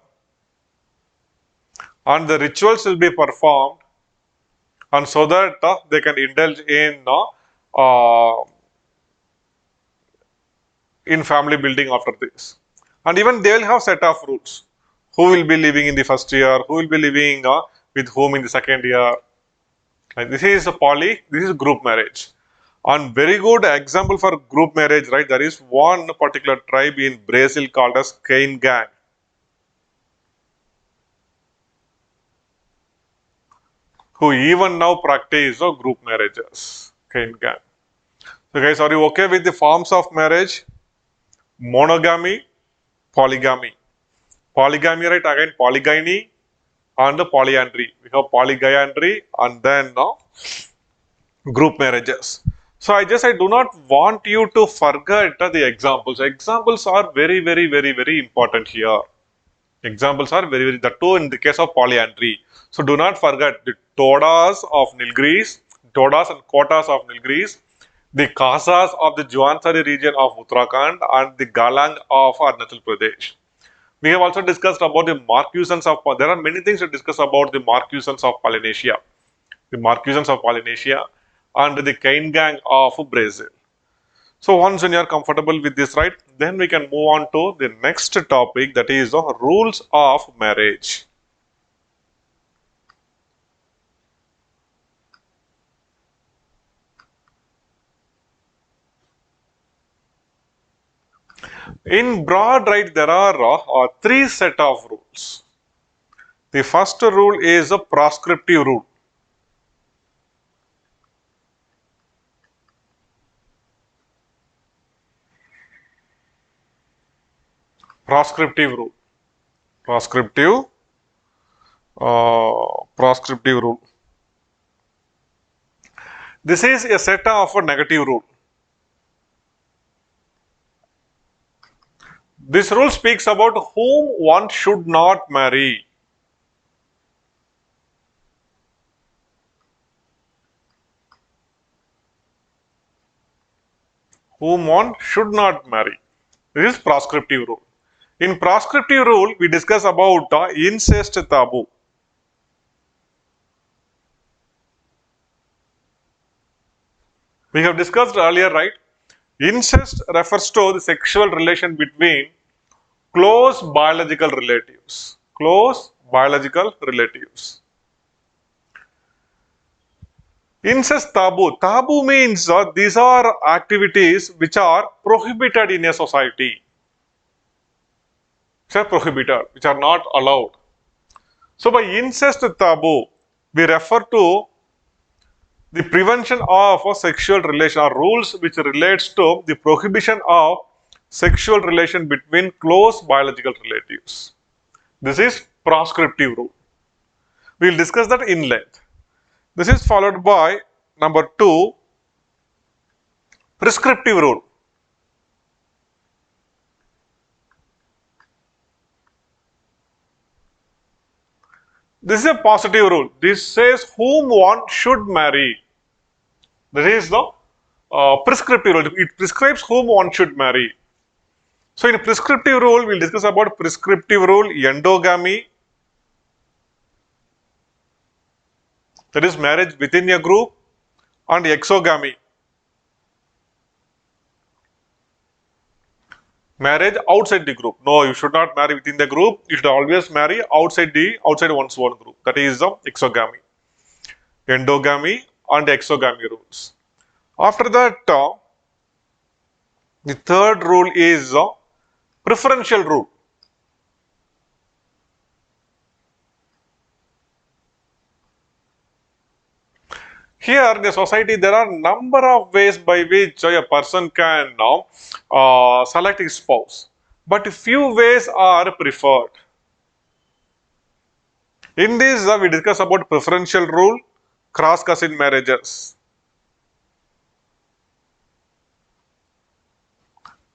and the rituals will be performed, and so that they can indulge uh, in family building after this. And even they will have set of rules. Who will be living in the first year? Who will be living with whom in the second year? Like this is a this is group marriage. And very good example for group marriage, right? There is one particular tribe in Brazil called as Cain Gang. Who even now practice group marriages. Cain Gang. So guys, are you okay with the forms of marriage? Monogamy, polygamy. Polygamy, right? Again, polygyny and polyandry. We have polygyandry and then group marriages. So I do not want you to forget the examples. Examples are very, very, very, very important here. Examples are very, very, the two in the case of polyandry. So do not forget the Todas of Nilgiris, Todas and Kotas of Nilgiris, the Khasas of the Jawansari region of Uttarakhand and the Galang of Arunachal Pradesh. We have also discussed about the Marquesans of, there are many things to discuss about the Marquesans of Polynesia. The Marquesans of Polynesia and the Cain Gang of Brazil. So once when you are comfortable with this, right, then we can move on to the next topic, that is rules of marriage. In broad, right, there are 3 set of rules. The first rule is a prescriptive rule. Prescriptive rule. Prescriptive rule. This is a set of a negative rule. This rule speaks about whom one should not marry. Whom one should not marry. This is prescriptive rule. In prescriptive rule, we discuss about incest taboo. We have discussed earlier, right? Incest refers to the sexual relation between close biological relatives. Close biological relatives. Incest taboo. Taboo means these are activities which are prohibited in a society. Which are prohibited, which are not allowed. So by incest taboo, we refer to the prevention of a sexual relation or rules which relates to the prohibition of sexual relation between close biological relatives. This is prescriptive rule. We will discuss that in length. This is followed by number 2, prescriptive rule. This is a positive rule. This says whom one should marry. This is the prescriptive rule. It prescribes whom one should marry. So in prescriptive rule, we will discuss about prescriptive rule, endogamy. That is marriage within a group, and exogamy. Marriage outside the group. No, you should not marry within the group. You should always marry outside one's own group. That is the exogamy. Endogamy and exogamy rules. After that, the third rule is preferential rule. Here in the society, there are number of ways by which a person can select his spouse, but few ways are preferred. In this, we discuss about preferential rule, cross cousin marriages.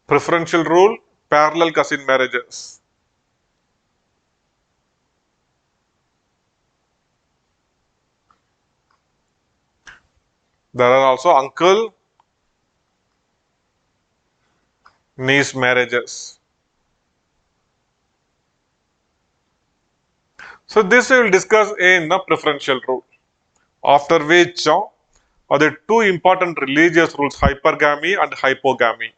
Preferential rule, parallel cousin marriages. There are also uncle, niece marriages. So this we will discuss in the preferential rule. After which are the two important religious rules, hypergamy and hypogamy.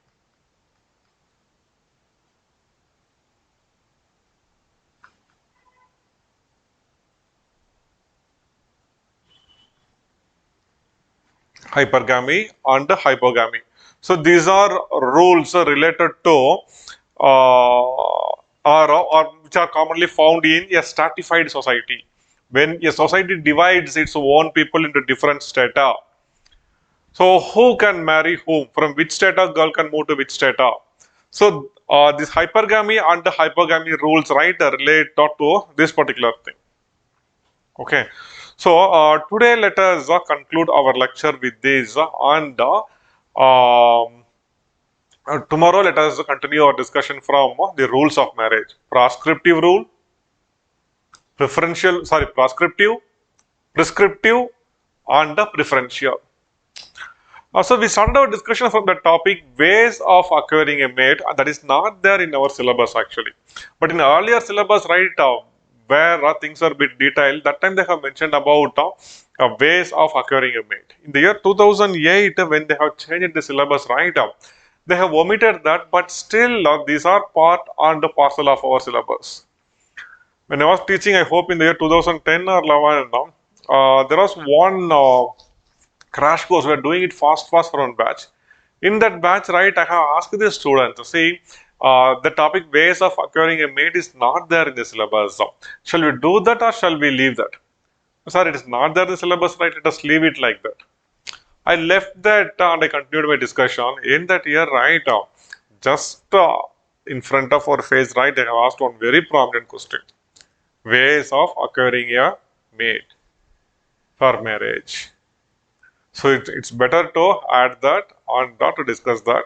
Hypergamy and hypogamy. So these are rules related to or which are commonly found in a stratified society. When a society divides its own people into different strata, so who can marry whom? From which strata girl can move to which strata? So this hypergamy and the hypogamy rules, right, relate to this particular thing. Okay. So today let us conclude our lecture with this and tomorrow let us continue our discussion from the rules of marriage. Prescriptive rule, prescriptive, and preferential. So we started our discussion from the topic ways of acquiring a mate, and that is not there in our syllabus actually. But in earlier syllabus, right, where things are a bit detailed, that time they have mentioned about ways of acquiring a mate. In the year 2008, when they have changed the syllabus, right, they have omitted that, but still these are part and parcel of our syllabus. When I was teaching, I hope in the year 2010 or 11, there was one crash course. We are doing it fast for one batch. In that batch, right, I have asked the students, see, the topic ways of acquiring a mate is not there in the syllabus. Shall we do that or shall we leave that? Sir, it is not there in the syllabus, right? Let us leave it like that. I left that and I continued my discussion. In that year, right, just in front of our face, right, they have asked one very prominent question. Ways of acquiring a mate for marriage. So it's better to add that and not to discuss that.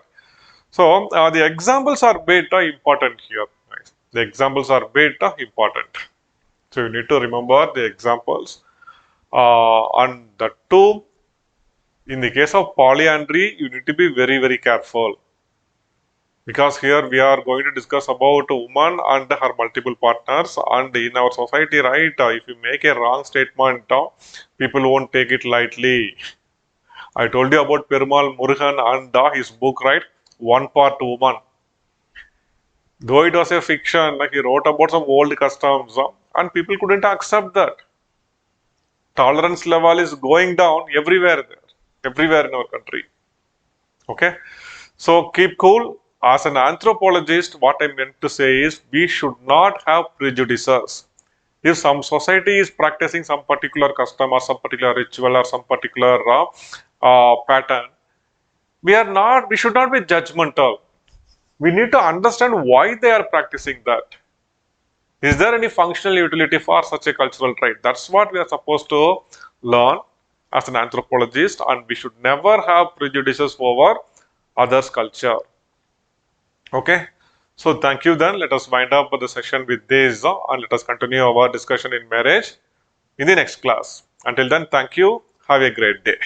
So the examples are bit important here. Right? The examples are bit important. So you need to remember the examples. And the two, in the case of polyandry, you need to be very, very careful. Because here we are going to discuss about a woman and her multiple partners, and in our society, right, if you make a wrong statement, people won't take it lightly. I told you about Perumal Murugan and his book, right? One Part Woman. Though it was a fiction, like he wrote about some old customs, and people couldn't accept that. Tolerance level is going down everywhere there, everywhere in our country. Okay, so keep cool. As an anthropologist, what I meant to say is we should not have prejudices. If some society is practicing some particular custom or some particular ritual or some particular pattern, we should not be judgmental. We need to understand why they are practicing that. Is there any functional utility for such a cultural trait? That's what we are supposed to learn as an anthropologist, and we should never have prejudices over others' culture. Okay, so thank you then. Let us wind up the session with this and let us continue our discussion in marriage in the next class. Until then, thank you. Have a great day.